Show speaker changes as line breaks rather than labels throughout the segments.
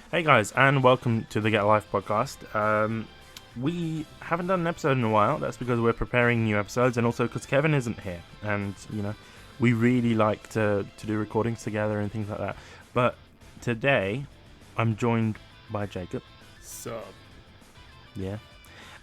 Hey guys, and welcome to the Get a Life podcast. We haven't done an episode in a while. That's because we're preparing new episodes, and also because Kevin isn't here. And we really like to do recordings together and things like that. But today, I'm joined by Jacob.
Sup?
Yeah.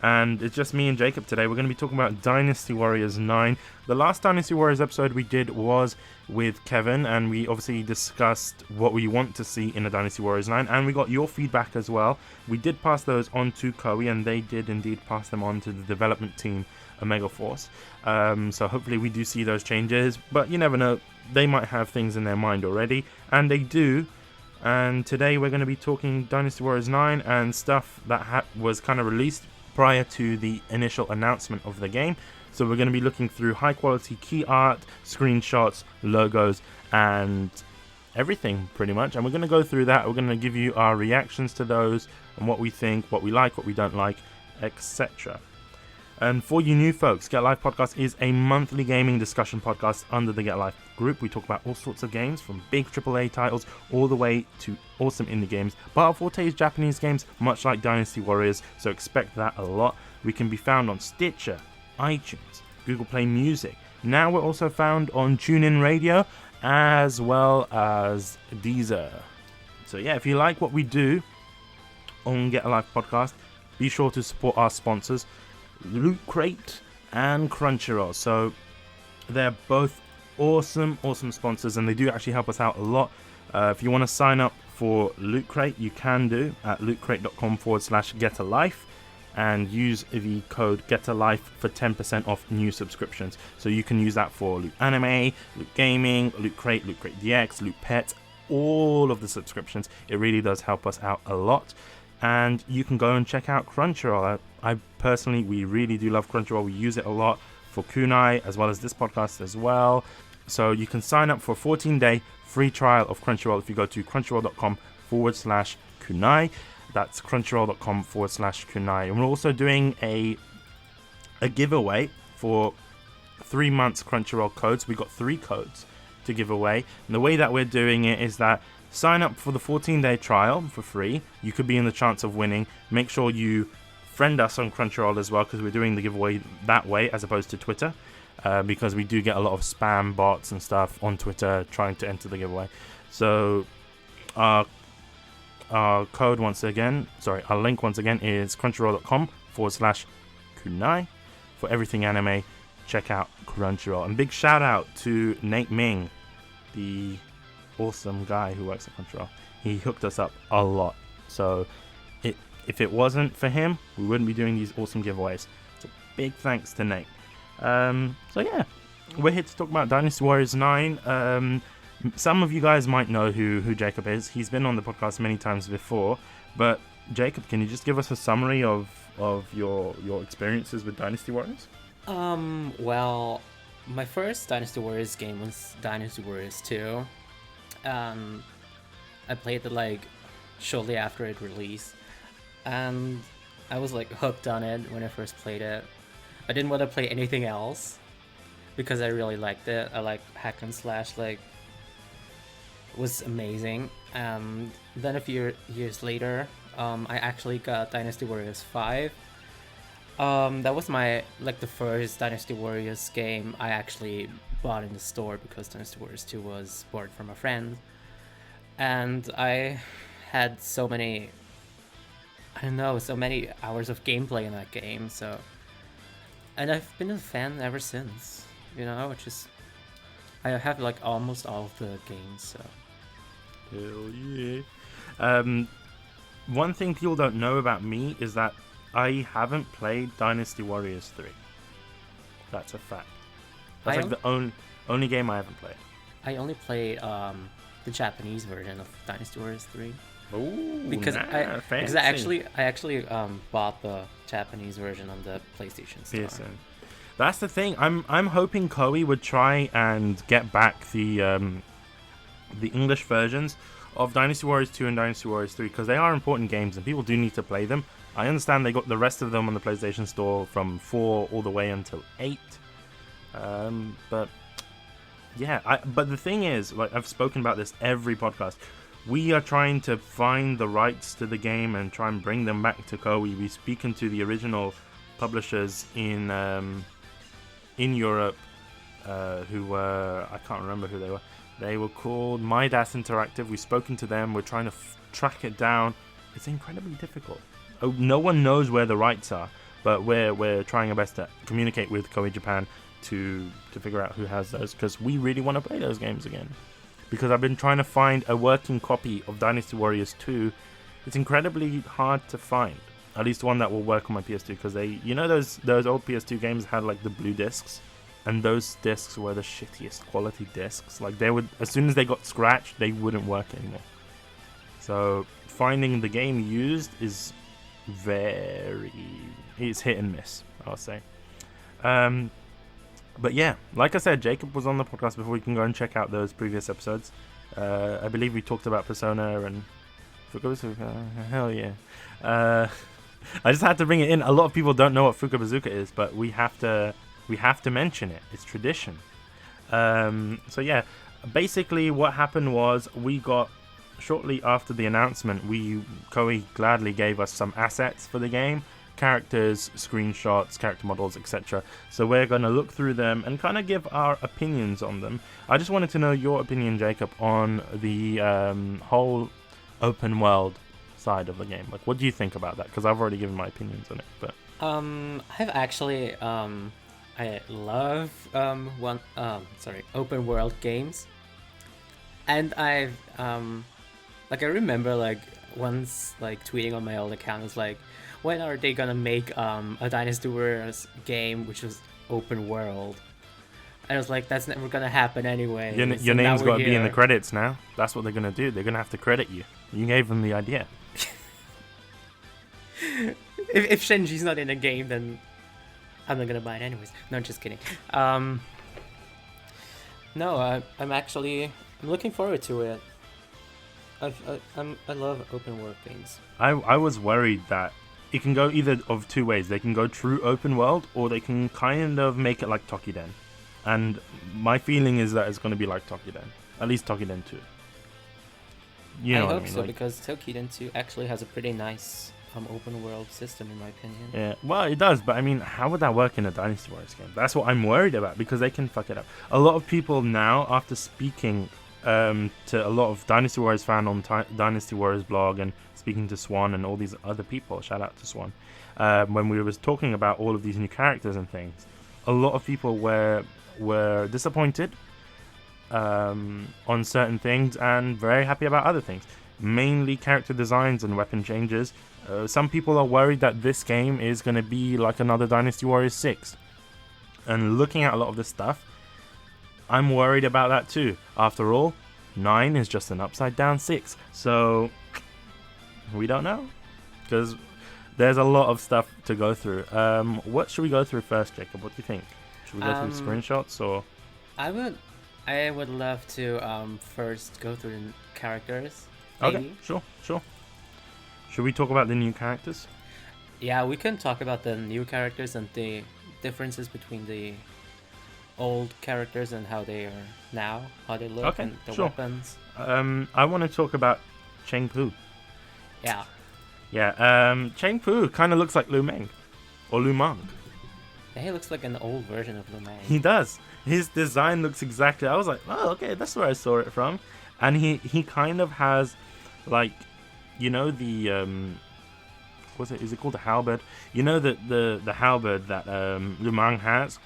And it's just me and Jacob today. We're going to be talking about Dynasty Warriors 9. The last Dynasty Warriors episode we did was with Kevin, and we obviously discussed what we want to see in a Dynasty Warriors 9, and we got your feedback as well. We did pass those on to Koei, and they did indeed pass them on to the development team, Omega Force. So hopefully we do see those changes, but you never know. They might have things in their mind already, and they do. And today we're going to be talking Dynasty Warriors 9 and stuff that was kind of released prior to the initial announcement of the game. So we're going to be looking through high quality key art, screenshots, logos, and everything pretty much. And we're going to go through that. We're going to give you our reactions to those and what we think, what we like, what we don't like, etc. And for you new folks, Get Life Podcast is a monthly gaming discussion podcast under the Get Life group. We talk about all sorts of games, from big AAA titles all the way to awesome indie games. But our forte is Japanese games, much like Dynasty Warriors, so expect that a lot. We can be found on Stitcher, iTunes, Google Play Music. Now we're also found on TuneIn Radio, as well as Deezer. So yeah, if you like what we do on Get a Life Podcast, be sure to support our sponsors, Loot Crate and Crunchyroll. So they're both awesome sponsors, and they do actually help us out a lot. If you want to sign up for Loot Crate, you can do at lootcrate.com/getalife and use the code GETALIFE for 10% off new subscriptions. So you can use that for Loot Anime, Loot Gaming, Loot Crate DX, Loot Pets, all of the subscriptions. It really does help us out a lot. And you can go and check out Crunchyroll. I personally, we really do love Crunchyroll. We use it a lot for Kunai, as well as this podcast as well. So you can sign up for a 14-day free trial of Crunchyroll if you go to crunchyroll.com/Kunai. That's crunchyroll.com/Kunai. And we're also doing a giveaway for 3 months Crunchyroll codes. We got 3 codes to give away. And the way that we're doing it is that sign up for the 14-day trial for free. You could be in the chance of winning. Make sure you friend us on Crunchyroll as well, because we're doing the giveaway that way as opposed to Twitter, because we do get a lot of spam bots and stuff on Twitter trying to enter the giveaway. So our code our link once again is crunchyroll.com/Kunai. For everything anime, check out Crunchyroll. And big shout out to Nate Ming, the awesome guy who works at Crunchyroll. He hooked us up a lot. So if it wasn't for him, we wouldn't be doing these awesome giveaways. So big thanks to Nate. So yeah, we're here to talk about Dynasty Warriors 9. Some of you guys might know who Jacob is. He's been on the podcast many times before. But Jacob, can you just give us a summary of your experiences with Dynasty Warriors?
Well, my first Dynasty Warriors game was Dynasty Warriors 2. I played it shortly after it released, and I was hooked on it when I first played it. I didn't want to play anything else because I really liked it. I like hack and slash, it was amazing. And then a few years later, I actually got Dynasty Warriors 5. That was my the first Dynasty Warriors game I actually bought in the store, because Dynasty Warriors 2 was borrowed from a friend, and I had so many hours of gameplay in that game. And I've been a fan ever since. I have almost all of the games. So
hell yeah. One thing people don't know about me is that I haven't played Dynasty Warriors 3. That's a fact. That's the only game I haven't played.
I only played the Japanese version of Dynasty Warriors 3.
Ooh,
because I actually bought the Japanese version on the PlayStation Store.
Yes, that's the thing. I'm hoping Koei would try and get back the English versions of Dynasty Warriors 2 and Dynasty Warriors 3, because they are important games and people do need to play them. I understand they got the rest of them on the PlayStation Store from 4 all the way until 8. But yeah, but the thing is, I've spoken about this every podcast. we are trying to find the rights to the game and try and bring them back to Koei. We're speaking to the original publishers in Europe, who were, I can't remember who they were. They were called Midas Interactive. We've spoken to them. We're trying to track it down. It's incredibly difficult. No one knows where the rights are, but we're trying our best to communicate with Koei Japan to figure out who has those, because we really want to play those games again. Because I've been trying to find a working copy of Dynasty Warriors 2. It's incredibly hard to find. At least one that will work on my PS2, because those old PS2 games had like the blue discs, and those discs were the shittiest quality discs. Like, they would, as soon as they got scratched, they wouldn't work anymore. So finding the game used is it's hit and miss, I'll say. But yeah, like I said, Jacob was on the podcast before. You can go and check out those previous episodes. I believe we talked about Persona and hell yeah. I just had to bring it in. A lot of people don't know what Fuka Bazooka is, but we have to mention it. It's tradition. So yeah, basically what happened was, we got, shortly after the announcement, Koei gladly gave us some assets for the game. Characters, screenshots, character models, etc. So we're going to look through them and kind of give our opinions on them. I just wanted to know your opinion, Jacob, on the whole open world side of the game. Like, what do you think about that? Because I've already given my opinions on it. But
I've actually I love open world games, and I've I remember like once like tweeting on my old account, it's like, when are they gonna make a Dynasty Warriors game which was open world? And I was like, that's never gonna happen anyway.
Your name's got to be in the credits now. That's what they're gonna do. They're gonna have to credit you. You gave them the idea.
if Shenji's not in the game, then I'm not gonna buy it anyways. No, just kidding. No, I'm looking forward to it. I love open world games.
I was worried that it can go either of two ways. They can go true open world, or they can kind of make it like Tokiden. And my feeling is that it's going to be like Tokiden. At least Tokiden 2. You know
I
what
hope
I mean?
so, because Tokiden 2 actually has a pretty nice open world system, in my opinion.
Yeah, well, it does, but I mean, how would that work in a Dynasty Warriors game? That's what I'm worried about, because they can fuck it up. A lot of people now, after speaking to a lot of Dynasty Warriors fan on Dynasty Warriors blog, and speaking to Swan and all these other people, shout out to Swan, when we was talking about all of these new characters and things, a lot of people were disappointed on certain things and very happy about other things, mainly character designs and weapon changes. Some people are worried that this game is going to be like another Dynasty Warriors 6, and looking at a lot of this stuff, I'm worried about that too. After all, 9 is just an upside down 6, so we don't know, because there's a lot of stuff to go through. What should we go through first, Jacob? What do you think? Should we go through screenshots, or?
I would love to first go through the characters. Maybe.
Okay, sure. Should we talk about the new characters?
Yeah, we can talk about the new characters and the differences between the old characters and how they are now, how they look, and the weapons.
I want to talk about Cheng Pu.
Yeah.
Cheng Pu kind of looks like Lu Meng, or Lu Meng.
Yeah, he looks like an old version of Lu Meng.
He does. His design looks exactly. I was like, oh, okay, that's where I saw it from. And he kind of has, like, you know, the is it called a halberd? You know, the halberd that Lu Meng has.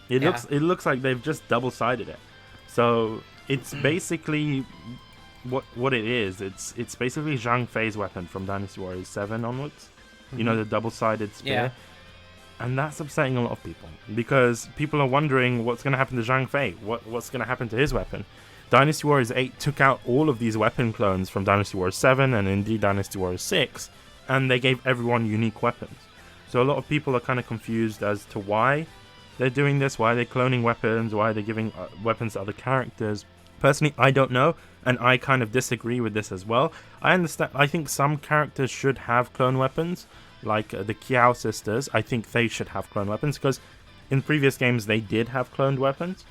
It looks like they've just double-sided it. So it's basically what it is. It's basically Zhang Fei's weapon from Dynasty Warriors 7 onwards. Mm-hmm. You know, the double-sided spear. Yeah. And that's upsetting a lot of people, because people are wondering what's going to happen to Zhang Fei. What's going to happen to his weapon? Dynasty Warriors 8 took out all of these weapon clones from Dynasty Warriors 7 and indeed Dynasty Warriors 6, and they gave everyone unique weapons. So a lot of people are kind of confused as to why they're doing this, why are they cloning weapons, why are they giving weapons to other characters. Personally, I don't know, and I kind of disagree with this as well. I understand. I think some characters should have clone weapons, like the Kiao sisters. I think they should have clone weapons, because in previous games they did have cloned weapons.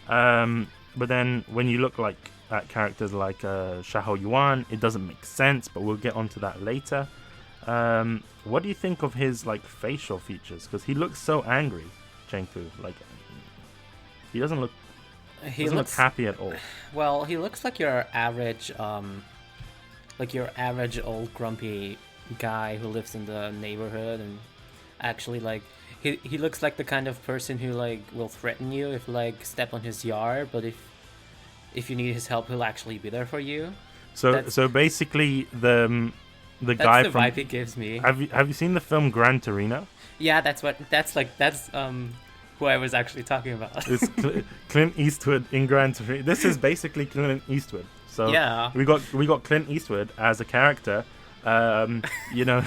But then when you look like at characters like Xiahou Yuan. It doesn't make sense, but we'll get onto that later. What do you think of his like facial features? Because he looks so angry, Chengpu. Like he doesn't look look happy at all.
Well, he looks like your average old grumpy guy who lives in the neighborhood, and actually like he looks like the kind of person who like will threaten you if like step on his yard, but if you need his help, he'll actually be there for you.
So basically the
That's
guy
the
from
vibe he gives me.
have you seen the film Gran Torino?
Yeah, that's who I was actually talking about.
It's Clint Eastwood in Gran Torino. This is basically Clint Eastwood. So
yeah,
we got Clint Eastwood as a character. You know,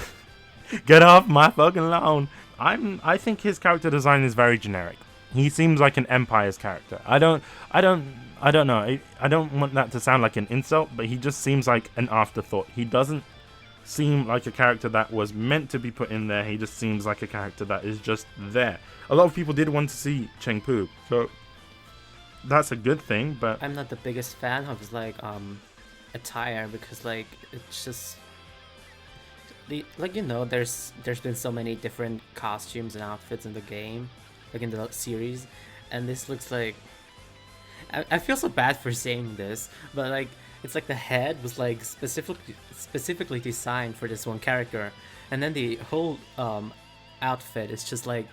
get off my fucking lawn. I think his character design is very generic. He seems like an Empire's character. I don't know. I don't want that to sound like an insult, but he just seems like an afterthought. He doesn't seem like a character that was meant to be put in there. He just seems like a character that is just there. A lot of people did want to see Chengpu, so that's a good thing, but
I'm not the biggest fan of his like attire, because like it's just there's been so many different costumes and outfits in the game, like in the series, and this looks like I feel so bad for saying this, but like it's like the head was like specifically designed for this one character, and then the whole outfit is just like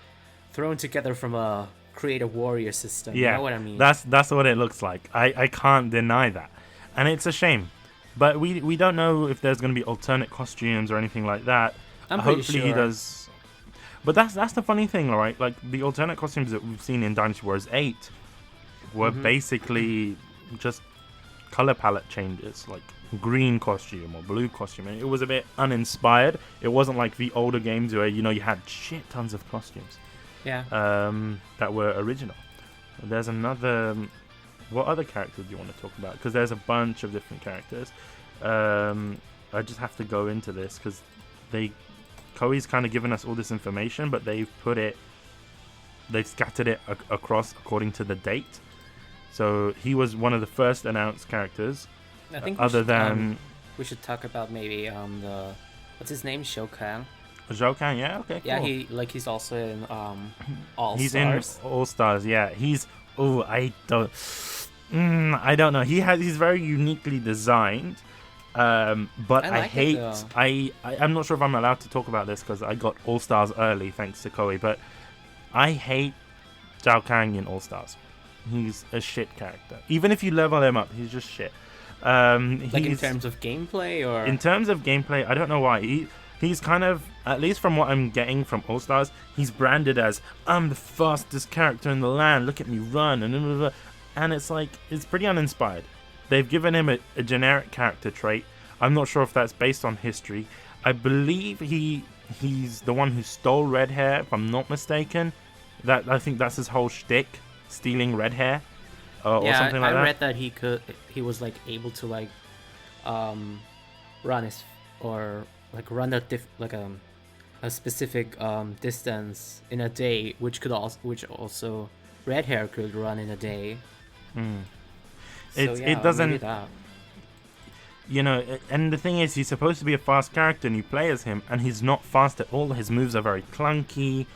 thrown together from a creative warrior system.
yeah,
you know what I mean?
that's what it looks like. I can't deny that, and it's a shame. But we don't know if there's going to be alternate costumes or anything like that.
I'm pretty
Hopefully
sure.
he does. But that's the funny thing, right? Like the alternate costumes that we've seen in Dynasty Warriors 8 were basically just color palette changes, like green costume or blue costume. And it was a bit uninspired. It wasn't like the older games where you had shit tons of costumes.
Yeah.
That were original. There's another. What other characters do you want to talk about? Because there's a bunch of different characters. I just have to go into this because Koei's kind of given us all this information, but they've scattered it across according to the date. So he was one of the first announced characters.
I think we should talk about maybe the what's his name, Shou Kahn.
Zhou Kang, yeah, okay,
Yeah,
cool.
he's also in All
He's
Stars.
in All Stars, yeah. I don't know. He's very uniquely designed. But I hate. I'm not sure if I'm allowed to talk about this because I got All Stars early thanks to Koei. But I hate Zhao Kang in All Stars. He's a shit character. Even if you level him up, he's just shit.
Like in terms of gameplay, or
in terms of gameplay, I don't know why. He's kind of, at least from what I'm getting from All Stars, he's branded as I'm the fastest character in the land. Look at me run, and it's like it's pretty uninspired. They've given him a generic character trait. I'm not sure if that's based on history. I believe he's the one who stole red hair, if I'm not mistaken. I think that's his whole shtick, stealing red hair, or something like that.
I read that he was like able to like run a specific distance in a day, which also red hair could run in a day.
It doesn't,
maybe that.
and the thing is, he's supposed to be a fast character, and you play as him, and he's not fast at all. His moves are very clunky.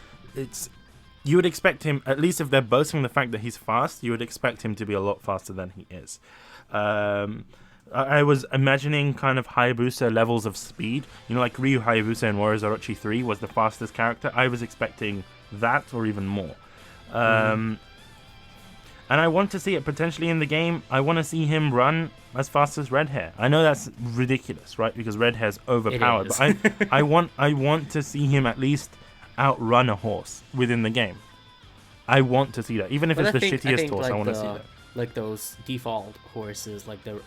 You would expect him, at least if they're boasting the fact that he's fast, you would expect him to be a lot faster than he is. I was imagining kind of Hayabusa levels of speed. Like Ryu Hayabusa in Warriors Orochi 3 was the fastest character. I was expecting that or even more. And I want to see it potentially in the game. I want to see him run as fast as Red Hair. I know that's ridiculous, right? Because Red Hair's overpowered. But I want to see him at least outrun a horse within the game. I want to see that. Even if it's the shittiest horse, I want to see that.
Like those default horses, like the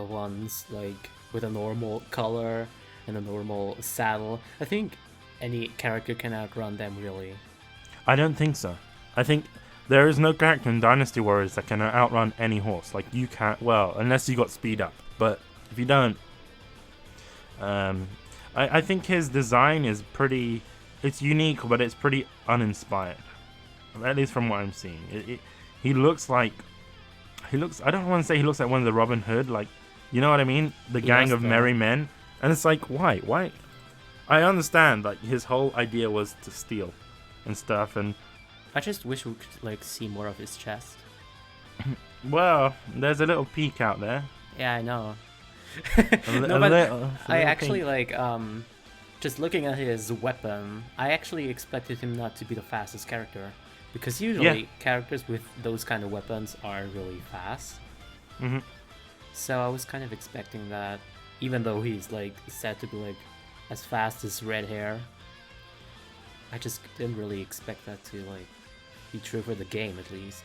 ones like with a normal color and a normal saddle. I think any character can outrun them, really.
I don't think so. I think there is no character in Dynasty Warriors that can outrun any horse. Like you can't, well, unless you got speed up. But if you don't, I think his design is pretty. It's unique, but it's pretty uninspired. At least from what I'm seeing, he looks like he looks. I don't want to say he looks like one of the Robin Hood, like, you know what I mean? The gang of merry men. And it's like, why? Why? I understand, like, his whole idea was to steal and stuff, and
I just wish we could like see more of his chest.
well, there's a little peek out there.
Yeah, I know.
No,
but I actually like just looking at his weapon, I actually expected him not to be the fastest character, because usually characters with those kind of weapons are really fast.
Mm-hmm.
So I was kind of expecting that, even though he's like said to be like as fast as Red Hair. I just didn't really expect that to like be true for the game, at least.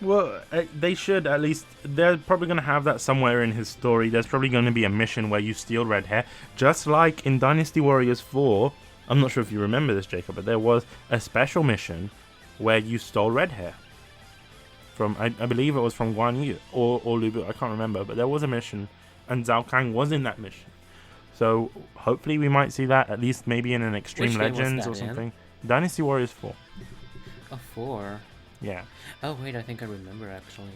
Well, they should at least. They're probably going to have that somewhere in his story. There's probably going to be a mission where you steal Red Hair, just like in Dynasty Warriors 4. I'm not sure if you remember this, Jacob, but there was a special mission where you stole Red Hair from, I believe it was from Guan Yu or Lu Bu. I can't remember, but there was a mission, and Zhao Kang was in that mission. So hopefully we might see that at least maybe in an Extreme Legends or something. Dynasty Warriors 4.
Oh, 4.
Yeah.
Oh wait, I think I remember actually.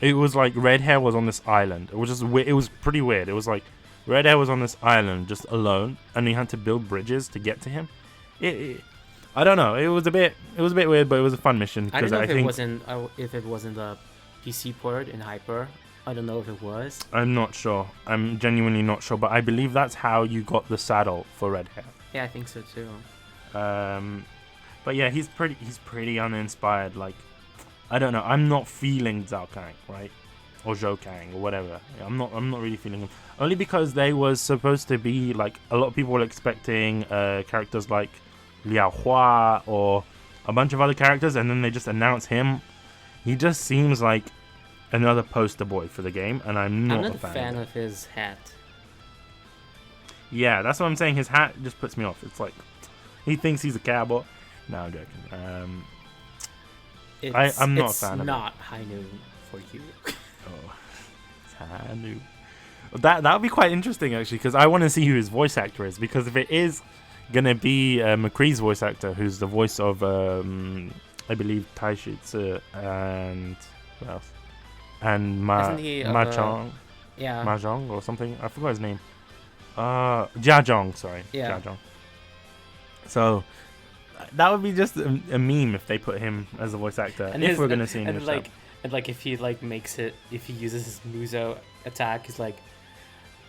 It was like Red Hair was on this island. It was just it was pretty weird. It was like Red Hair was on this island just alone, and he had to build bridges to get to him. I don't know. It was a bit weird, but it was a fun mission.
I don't know if it wasn't the PC port in Hyper. I don't know if it was.
I'm not sure. I'm genuinely not sure, but I believe that's how you got the saddle for Red Hair.
Yeah, I think so too.
But yeah, he's pretty uninspired. Like, I don't know. I'm not feeling Zhao Kang, right? Or Zhou Kang, or whatever. I'm not really feeling him. Only because they was supposed to be like, a lot of people were expecting characters like Liao Hua or a bunch of other characters, and then they just announce him. He just seems like another poster boy for the game, and I'm not a fan
of his hat.
Yeah, that's what I'm saying. His hat just puts me off. It's like he thinks he's a cowboy. No, I'm joking. I'm not a fan of it.
It's not high noon for you.
Oh, it's high noon. That would be quite interesting, actually, because I want to see who his voice actor is. Because if it is going to be McCree's voice actor, who's the voice of, I believe, Tai Shi and what else? And Ma Chong.
Yeah.
Ma Zhong or something. I forgot his name. Jia Zhong, sorry.
Yeah.
Jia Zhong. So that would be just a meme if they put him as a voice actor. And if we're gonna see him,
and like if he like makes it, if he uses his Muso attack, he's like,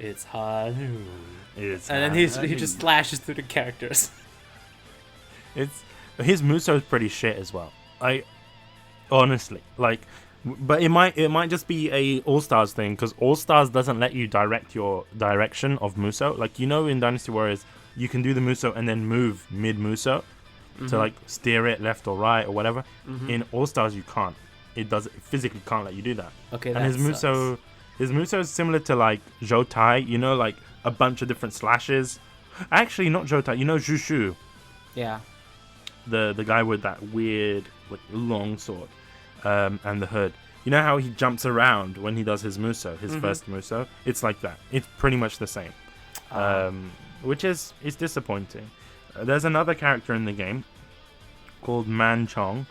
"It's Hanu," and then he just slashes through the characters.
His Muso is pretty shit as well. Honestly, like, but it might just be a All Stars thing, because All Stars doesn't let you direct your direction of Muso. Like, you know, in Dynasty Warriors, you can do the Muso and then move mid Muso to like steer it left or right or whatever. In All Stars, you can't. It physically can't let you do that.
Okay,
and his Muso is similar to like Zhou Tai. You know, like a bunch of different slashes. Actually, not Zhou Tai. You know Zhu.
Yeah.
The guy with that weird like long sword, and the hood. You know how he jumps around when he does his Muso, his first Muso? It's like that. It's pretty much the same. Which is disappointing. There's another character in the game called Man Chong.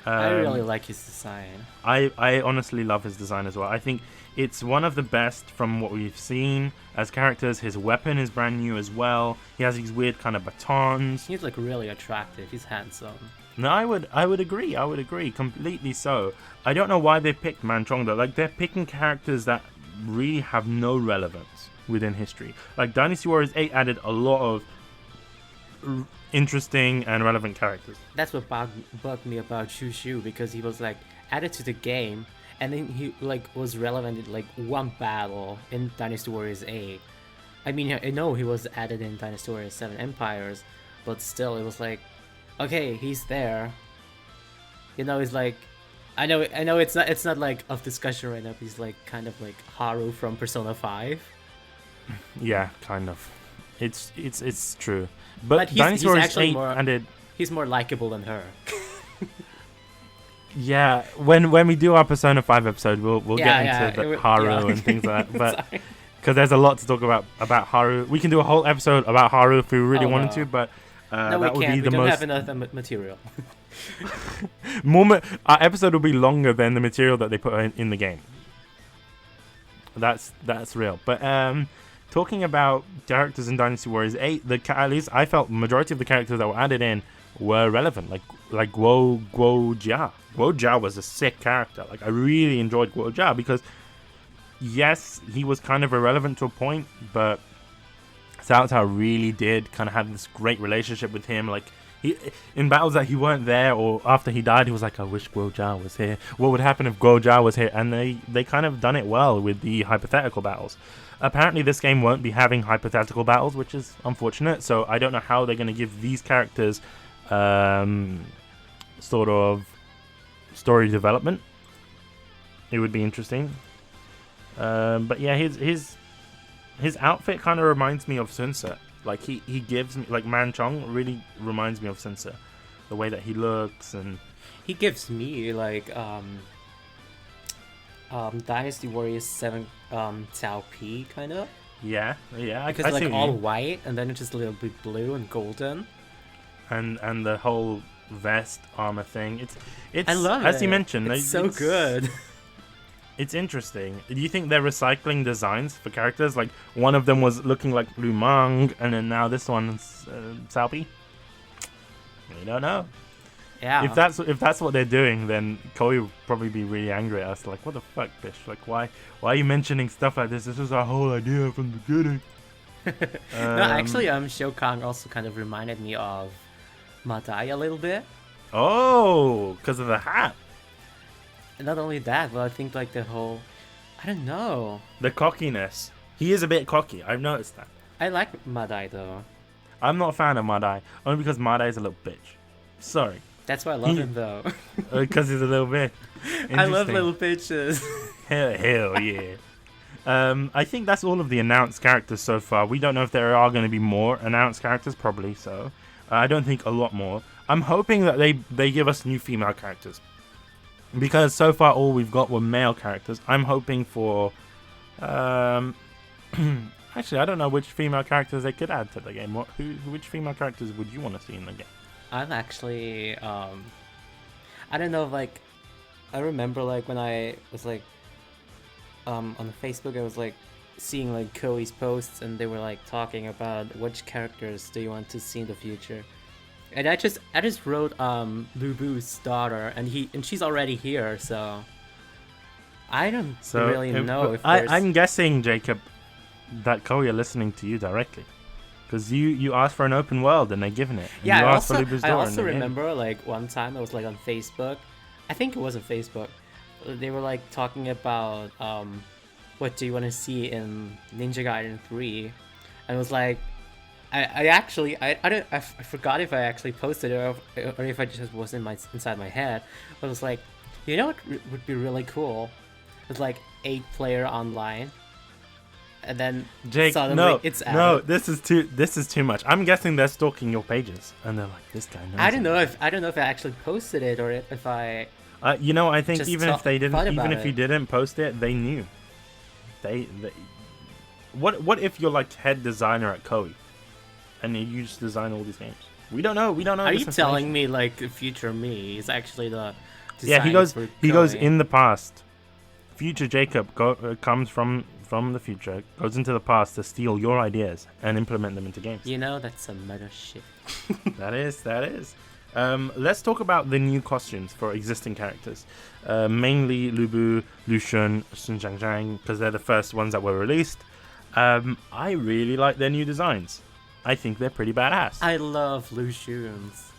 I really like his design.
I honestly love his design as well. I think it's one of the best from what we've seen as characters. His weapon is brand new as well. He has these weird kind of batons.
He's like really attractive. He's handsome.
No, I would agree. I would agree completely. So I don't know why they picked Man Chong though. Like, they're picking characters that really have no relevance within history. Like, Dynasty Warriors 8 added a lot of interesting and relevant characters.
That's what bugged me about Shu, because he was like added to the game, and then he like was relevant in like one battle in Dynasty Warriors 8. I mean, I know he was added in Dynasty Warriors 7 Empires, but still, it was like, okay, he's there. You know, it's like, I know it's not like of discussion right now. But he's like kind of like Haru from Persona 5.
Yeah, kind of. It's true. But
he's actually he's more likable than her.
Yeah, when we do our Persona 5 episode, we'll get into the Haru and things like that. But because there's a lot to talk about Haru, we can do a whole episode about Haru if we really wanted to. But
no,
that would be
we
the
don't
most.
Have enough material.
Our episode will be longer than the material that they put in the game. That's real. But talking about characters in Dynasty Warriors 8, at least I felt majority of the characters that were added in were relevant. Like Guo Jia. Guo Jia was a sick character. Like I really enjoyed Guo Jia because yes, he was kind of irrelevant to a point, but Cao Cao really did kind of have this great relationship with him. Like in battles that he weren't there or after he died, he was like, I wish Guo Jia was here. What would happen if Guo Jia was here? And they kind of done it well with the hypothetical battles. Apparently this game won't be having hypothetical battles, which is unfortunate. So I don't know how they're going to give these characters sort of story development. It would be interesting. But yeah, his outfit kind of reminds me of Sunset. Like he gives me, like Man Chong really reminds me of Sunset. The way that he looks, and
he gives me like Dynasty Warriors 7 Cao Pi kind of.
Yeah.
Because like all white and then it's just a little bit blue and golden.
And the whole vest armor thing. It's
I love
as
it.
you mentioned.
It's so good.
It's interesting. Do you think they're recycling designs for characters? Like one of them was looking like Lu Meng, and then now this one's Cao Pi? We don't know.
Yeah.
If that's what they're doing, then Koei will probably be really angry at us. Like, what the fuck, bitch? Like, why are you mentioning stuff like this? This was our whole idea from the beginning.
No, actually, Shou Kang also kind of reminded me of Madai a little bit.
Oh, because of the hat.
And not only that, but I think like the whole, I don't know.
The cockiness. He is a bit cocky. I've noticed that.
I like Madai though.
I'm not a fan of Madai, only because Madai is a little bitch. Sorry.
That's why I love him though.
Because he's a little bitch.
I love little bitches.
Hell yeah. I think that's all of the announced characters so far. We don't know if there are going to be more announced characters. Probably so. I don't think a lot more. I'm hoping that they give us new female characters. Because so far all we've got were male characters. I'm hoping for... actually, I don't know which female characters they could add to the game. Which female characters would you want to see in the game?
I'm actually... I don't know, like... I remember, like, when I was, like... on Facebook, I was, like, seeing, like, Koei's posts, and they were, like, talking about which characters do you want to see in the future. And I just wrote Lu Bu's daughter, and she's already here, so I don't really know if
I'm guessing, Jacob, that Koei are listening to you directly, because you asked for an open world and they're giving it. And
yeah,
you
I also remember like one time I was like on Facebook, I think it was on Facebook. They were like talking about what do you want to see in Ninja Gaiden 3, and it was like. I forgot if I actually posted it or if I just was inside my head. But it was like, you know what would be really cool? It's like 8-player online, and then
Jake,
suddenly it's out.
No, this is too much. I'm guessing they're stalking your pages, and they're like, this guy knows.
I don't know if I actually posted it or if I.
I think even if they didn't, even if you didn't post it, they knew. They what if you're like head designer at Koei? And you just design all these games. We don't know.
Are you telling me like future me is actually the
designer? Yeah, he goes in the past. Future Jacob comes from the future, goes into the past to steal your ideas and implement them into games.
You know, that's some meta shit.
That is. Let's talk about the new costumes for existing characters. Mainly Lu Bu, Lu Xun, Sun Zhangzhang, because they're the first ones that were released. I really like their new designs. I think they're pretty badass.
I love Lu Xun's.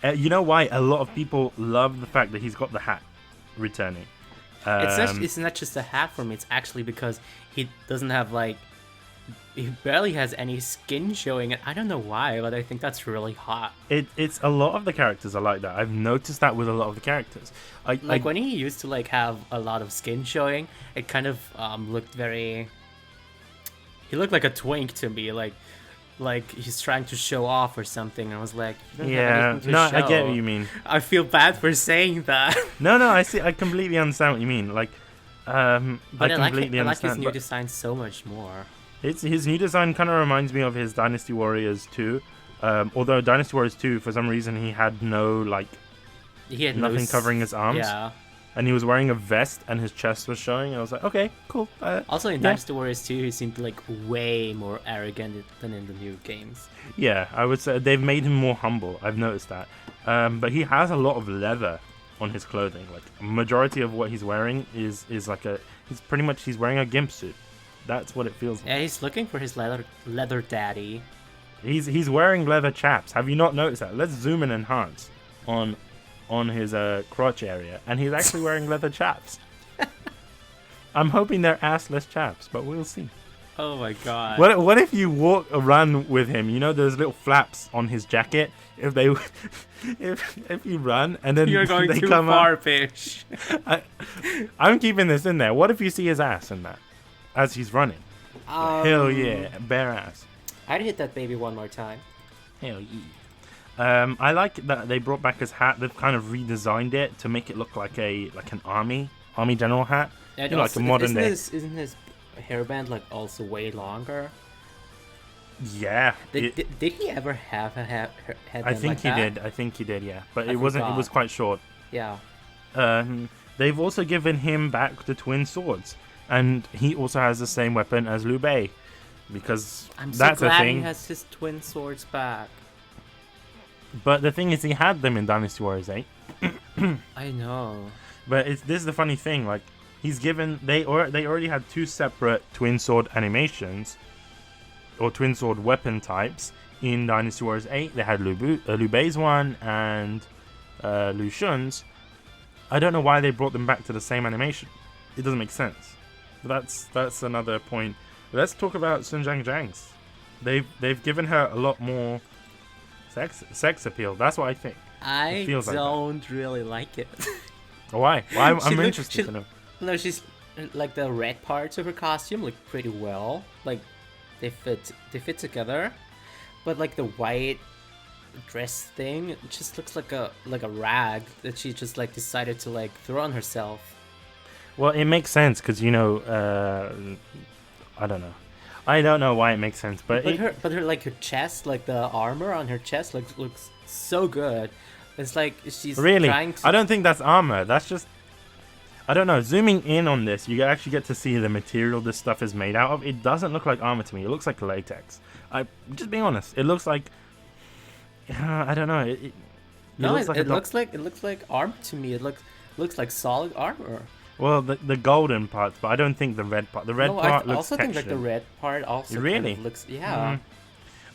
You know why? A lot of people love the fact that he's got the hat returning.
It's not just a hat for me. It's actually because he doesn't have like... He barely has any skin showing. And I don't know why, but I think that's really hot.
It's a lot of the characters are like that. I've noticed that with a lot of the characters.
When he used to like have a lot of skin showing, it kind of looked very... He looked like a twink to me, like he's trying to show off or something. I was like,
yeah, no, I get what you mean.
I feel bad for saying that.
No, I see. I completely understand what you mean. Like,
but I like his new design so much more.
His new design kind of reminds me of his Dynasty Warriors 2. Although Dynasty Warriors 2, for some reason, he had no like
he had
nothing
loose-
covering his arms.
Yeah.
And he was wearing a vest and his chest was showing. I was like, okay, cool.
Also in
yeah.
Dynasty Warriors 2, he seemed like way more arrogant than in the new games.
Yeah, I would say they've made him more humble. I've noticed that. But he has a lot of leather on his clothing. Like, majority of what he's wearing is like he's wearing a gimp suit. That's what it feels like.
Yeah, he's looking for his leather daddy.
He's wearing leather chaps. Have you not noticed that? Let's zoom and enhance on his crotch area, and he's actually wearing leather chaps. I'm hoping they're assless chaps, but we'll see.
Oh my god.
What if you run with him? You know, there's little flaps on his jacket. If they, if you run and then
You're going
they
too
come
far,
up,
fish.
I'm keeping this in there. What if you see his ass in that as he's running? Hell yeah, bare ass.
I'd hit that baby one more time.
Hell yeah. I like that they brought back his hat. They've kind of redesigned it to make it look like an army general hat.
Yeah,
You know, like a modern day.
Isn't his hairband like also way longer?
Yeah.
Did he ever have a headband
I think
like
he
that?
did. I think he did. Yeah, but
I
it wasn't. It
forgot.
was quite short.
Yeah.
They've also given him back the twin swords, and he also has the same weapon as Liu Bei, because
I'm so
that's a
glad
thing.
he has his twin swords back.
But the thing is, he had them in Dynasty Warriors 8.
I know.
But this is the funny thing. Like, he's given they already had two separate twin sword animations, or twin sword weapon types in Dynasty Warriors 8. They had Liu Bei's one and Liu Shun's. I don't know why they brought them back to the same animation. It doesn't make sense. But that's another point. Let's talk about Sun Zhang's. They've given her a lot more sex appeal. That's what I think.
I
feels like that.
don't really like it.
Why? I'm interested to know.
No, she's like the red parts of her costume look pretty well. Like they fit together, but like the white dress thing just looks like a rag that she just like decided to like throw on herself.
Well, it makes sense because I don't know. I don't know why it makes sense, but
her like her chest, like the armor on her chest looks so good. It's like she's
really,
trying to...
I don't think that's armor. That's just, I don't know. Zooming in on this, you actually get to see the material this stuff is made out of. It doesn't look like armor to me. It looks like latex. Just being honest. It looks like, I don't know. It
looks like armor to me. It looks like solid armor.
Well, the golden parts, but I don't think the red part. The red part looks
also think like
textured.
the red part also
Really?
kind of looks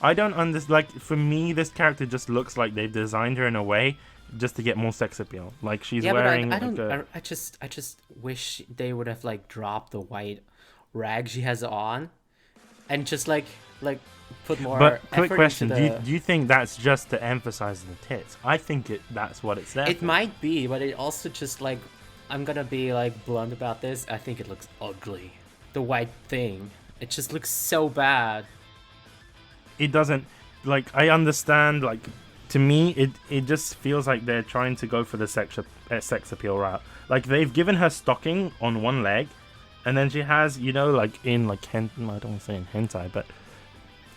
I don't understand. Like, for me, this character just looks like they've designed her in a way just to get more sex appeal. Like, she's wearing.
But I just wish they would have like dropped the white rag she has on, and just like put more.
But quick
effort
question:
into
do you think that's just to emphasize the tits? I think that's what it's there.
It
for.
might be, but it also just like, I'm gonna be like blunt about this. I think it looks ugly. The white thing, it just looks so bad.
It doesn't, like, I understand, like, to me it just feels like they're trying to go for the sex appeal route. Like, they've given her stocking on one leg, and then she has, like in like I don't want to say in hentai, but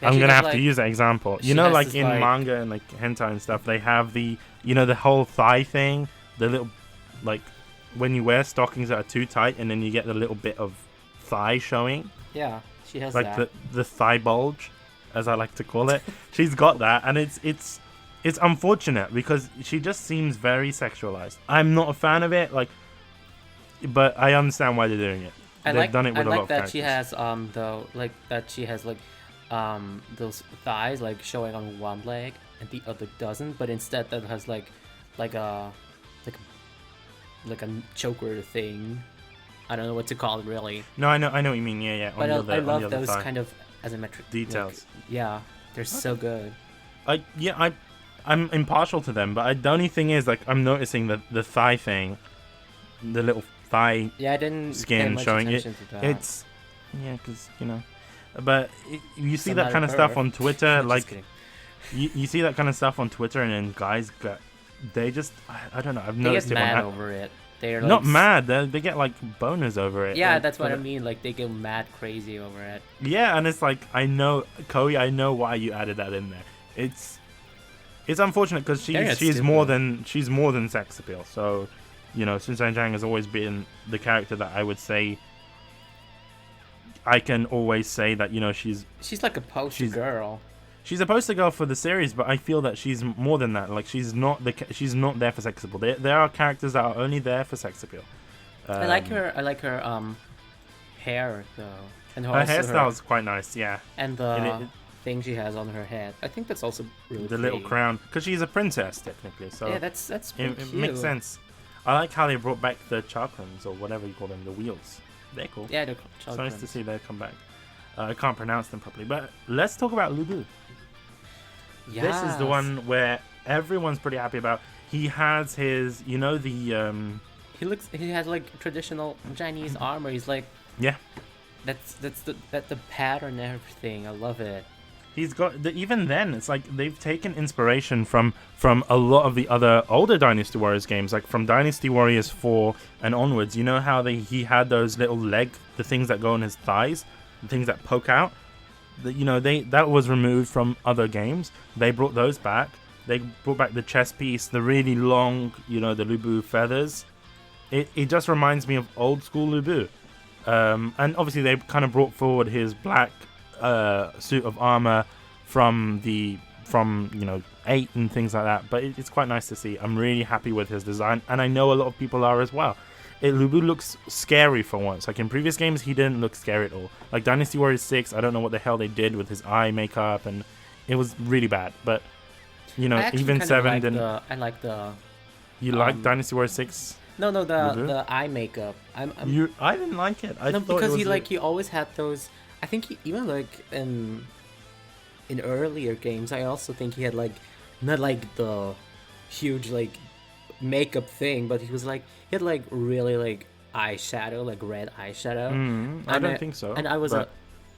Yeah,
I'm gonna have
like,
to use that example.
she
Like
has this,
in
like...
manga and like hentai and stuff, they have the the whole thigh thing, the little, like, when you wear stockings that are too tight, and then you get the little bit of thigh showing.
Yeah, she has
like
that.
the thigh bulge, as I like to call it. She's got that, and it's unfortunate because she just seems very sexualized. I'm not a fan of it, like, but I understand why they're doing it. They've done it with a lot of
that she
characters.
has those thighs like showing on one leg and the other doesn't, but instead that has like a choker thing. I don't know what to call it really.
No, I know what you mean. Yeah.
But I love those
thigh.
kind of asymmetric
Details.
Yeah, they're so good.
I'm impartial to them, but the only thing is, like, I'm noticing the thigh thing, the little thigh
Yeah, I didn't pay
skin
much
showing it.
attention to that.
It's because but you see
I'm
that
not
kind of
a
stuff
perv.
on Twitter,
I'm just
like
kidding.
you see that kind of stuff on Twitter, and then guys they just I don't know. I've
They
noticed
get
it.
mad over it. They're like,
Not mad. They get like boners over it.
Yeah,
like,
that's what I mean. Like they get mad crazy over it.
Yeah, and it's like, I know, Koei, I know why you added that in there. It's It's unfortunate because she's more than sex appeal. So, Susan Zhang has always been the character that I would say. I can always say that
she's like a poster girl.
She's a poster girl for the series, but I feel that she's more than that. Like she's not there for sex appeal. There are characters that are only there for sex appeal.
I like her hair though, and
her hairstyle is quite nice. Yeah,
and the thing she has on her head. I think that's also really
the little crown because she's a princess technically. So
yeah, that's
it makes sense. I like how they brought back the chakrams or whatever you call them, the wheels. They're cool.
Yeah, they're chakrams.
It's nice to see they come back. I can't pronounce them properly, but let's talk about Lu Bu. Yes. This is the one where everyone's pretty happy about. He has his, He
has like traditional Chinese armor. He's like.
Yeah.
That's the pattern and everything. I love it.
He's got even then. It's like they've taken inspiration from a lot of the other older Dynasty Warriors games, like from Dynasty Warriors 4 and onwards. You know how he had those little the things that go on his thighs, the things that poke out. That was removed from other games. They brought those back. They brought back the chest piece, the really long, the Lu Bu feathers. It just reminds me of old school Lu Bu. And obviously they kind of brought forward his black suit of armor from 8 and things like that. But it's quite nice to see. I'm really happy with his design, and I know a lot of people are as well. Lu Bu looks scary for once. Like in previous games, he didn't look scary at all. Like Dynasty Warriors 6, I don't know what the hell they did with his eye makeup, and it was really bad. But even 7 didn't.
I like the.
You like Dynasty Warriors 6?
No, the eye makeup. I
didn't like it. I thought
because
it was
he always had those. I think even like in earlier games, I also think he had like not like the huge like makeup thing, but he had like really like eyeshadow, like red eyeshadow.
I don't think so.
And I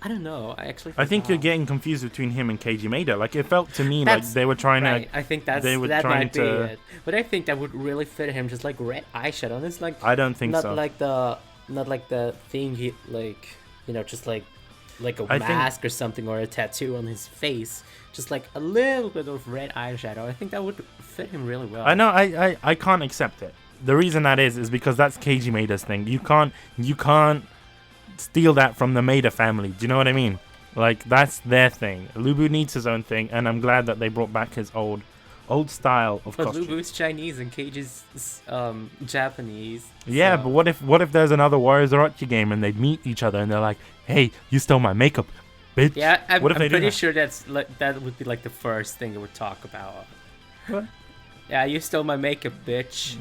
don't know. I
think you're getting confused between him and Keiji Maeda. Like it felt to me like they were trying to.
I think that might be it. But I think that would really fit him, just like red eyeshadow. And it's like
I don't think so.
Not like the thing he like just like a mask or something or a tattoo on his face. Just like a little bit of red eyeshadow. I think that would fit him really well.
I know. I can't accept it. The reason that is because that's Keiji Maeda's thing. You can't steal that from the Maeda family. Do you know what I mean? Like that's their thing. Lu Bu needs his own thing, and I'm glad that they brought back his old style of costume.
But Lu Bu's Chinese and Keiji's Japanese.
Yeah, so. But what if there's another Warriors Orochi game and they meet each other and they're like, "Hey, you stole my makeup, bitch."
Yeah, I'm pretty sure that would be like the first thing they would talk about.
What?
Yeah, you stole my makeup, bitch.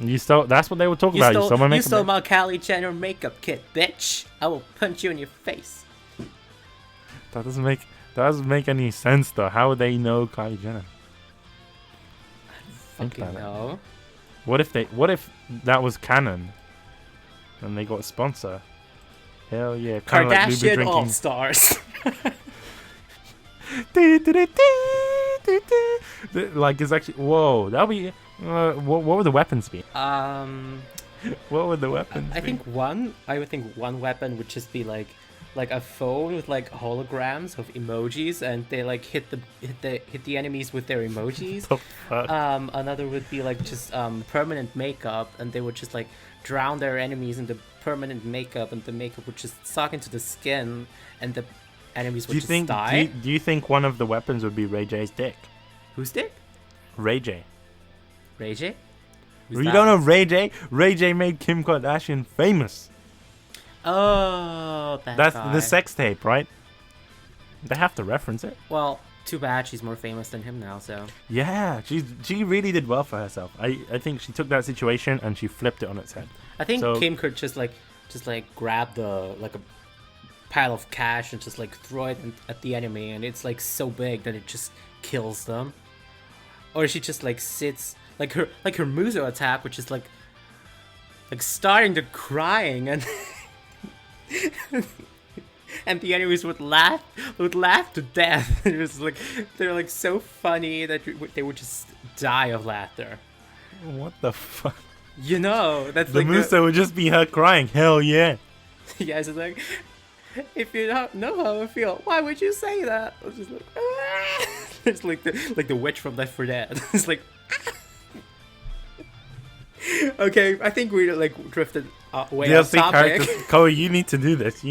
That's what they would talk about. You stole my makeup.
You stole my Kylie Jenner makeup kit, bitch. I will punch you in your face.
That doesn't make any sense though. How would they know Kylie Jenner?
I don't fucking know.
What if that was canon and they got a sponsor? Hell yeah.
Kardashian All Stars.
Like it's actually that'll be what would the weapons be? What would the weapons be?
I would think one weapon would just be like a phone with like holograms of emojis, and they like hit the enemies with their emojis.
The fuck?
Another would be like just permanent makeup, and they would just like drown their enemies in the permanent makeup, and the makeup would just suck into the skin, and the enemies would just die.
Do you think one of the weapons would be Ray J's dick?
Whose dick?
Ray J.
Ray J?
You don't know Ray J? Ray J made Kim Kardashian famous.
Oh,
that's
guy.
The sex tape, right? They have to reference it.
Well, too bad she's more famous than him now, so.
Yeah, she really did well for herself. I think she took that situation and she flipped it on its head.
I think Kim could just grab the like a pile of cash and just like throw it at the enemy, and it's like so big that it just kills them. Or she just like sits like her Muso attack, which is like starting to crying, and and the enemies would laugh to death. It was like they're like so funny that they would just die of laughter.
What the fuck?
That's
the
like
Muso would just be her crying. Hell yeah.
Yeah, it's like, if you don't know how I feel, why would you say that? I was just like, It's like the witch from Left 4 Dead. It's like. Okay, I think we like drifted way off topic.
Koei, you need to do this.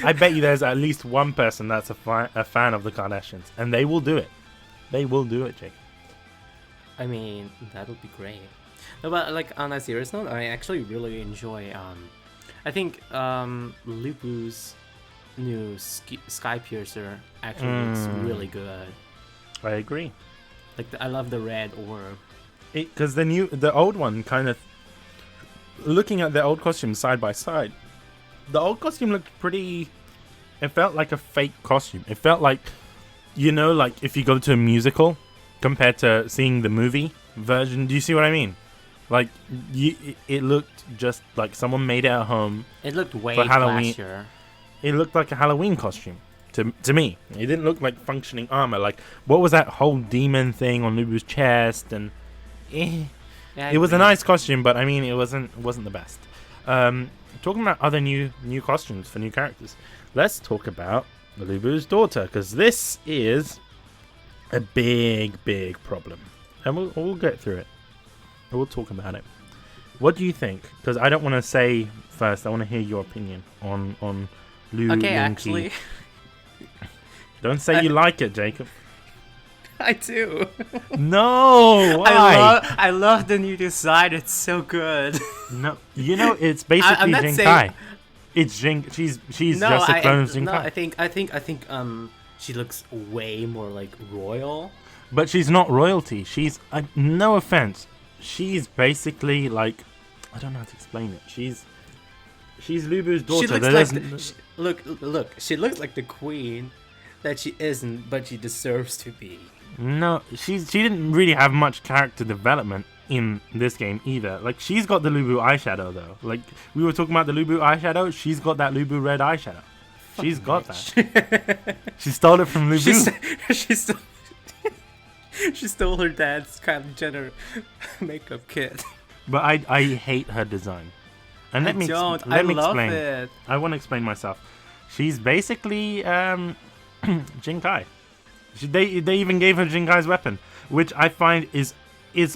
I bet you there's at least one person that's a fan of the Kardashians, and they will do it. They will do it, Jake.
I mean, that would be great. No, but like on a serious note, I actually really enjoy. I think Lubu's new Sky Piercer actually looks really good.
I agree.
Like I love the red orb.
Because the old one kind of, looking at the old costume side by side, the old costume looked pretty. It felt like a fake costume. It felt like, like if you go to a musical, compared to seeing the movie version. Do you see what I mean? Like, it looked just like someone made it at home.
It looked way
for Halloween.
classier.
It looked like a Halloween costume to me. It didn't look like functioning armor. Like, what was that whole demon thing on Lubu's chest? And
Yeah,
it was a nice costume, but I mean, it wasn't the best. Talking about other new costumes for new characters, let's talk about Lubu's daughter, because this is a big problem, and we'll get through it. We'll talk about it. What do you think? Because I don't want to say first. I want to hear your opinion on Lu.
Okay, actually,
don't say you like it, Jacob.
I do.
No, why?
I love the new design. It's so good.
No, it's basically Jinkai. It's Jin. She's just a clone of Jinkai.
No, I think she looks way more like royal.
But she's not royalty. She's no offense. She's basically like, I don't know how to explain it. She's Lubu's daughter.
Look. She looks like the queen that she isn't, but she deserves to be.
No, she didn't really have much character development in this game either. Like, she's got the Lubu eyeshadow though. Like, we were talking about the Lubu eyeshadow. She's got that Lubu red eyeshadow. She's got that. She stole it from Lubu.
She stole her dad's Kylie Jenner makeup kit.
But I hate her design. And let me explain.
It.
I want to explain myself. She's basically Jinkai. They even gave her Jinkai's weapon, which I find is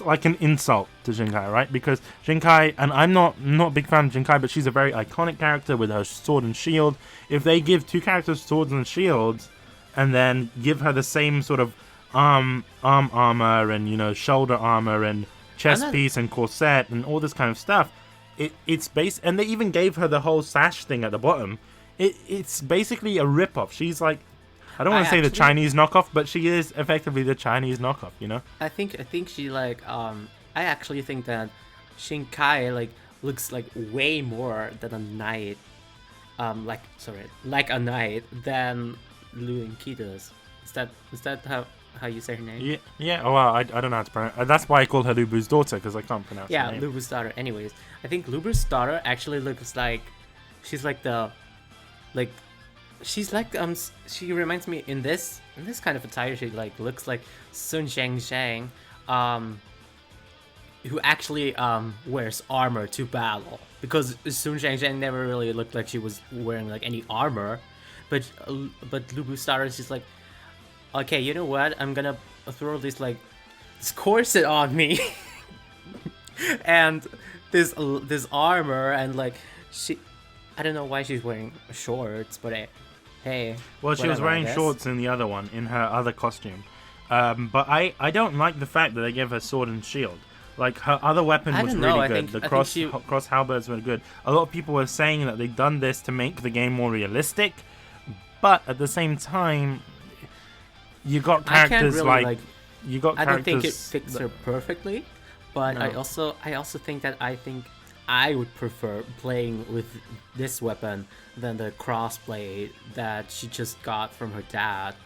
like an insult to Jinkai, right? Because Jinkai, and I'm not a big fan of Jinkai, but she's a very iconic character with her sword and shield. If they give two characters swords and shields, and then give her the same sort of arm armor and shoulder armor and chest piece and corset and all this kind of stuff, it's based, and they even gave her the whole sash thing at the bottom. It's basically a rip-off. She's like, I don't want to say the Chinese knockoff, but she is effectively the Chinese knockoff,
I think she like I actually think that Shinkai like looks like way more than a knight, like a knight than Lu and Ki does. Is that how you say her name?
Yeah. Oh, well, I don't know how to pronounce. That's why I call her Lubu's daughter, because I can't pronounce.
Yeah,
her name.
Lubu's daughter. Anyways, I think Lubu's daughter actually looks like she's like she's like she reminds me in this kind of attire. She like looks like Sun Shang, who actually wears armor to battle, because Sun Shang never really looked like she was wearing like any armor, but Lubu's daughter is just like, okay, you know what? I'm gonna throw this corset on me, and this armor, and like I don't know why she's wearing shorts, but hey.
Well, she was wearing shorts in the other one, in her other costume. But I don't like the fact that they gave her sword and shield. Like, her other weapon was really good. The cross halberds were good. A lot of people were saying that they've done this to make the game more realistic, but at the same time, you got characters I don't
think it fits her perfectly, but no. I also think that I would prefer playing with this weapon than the crossblade that she just got from her dad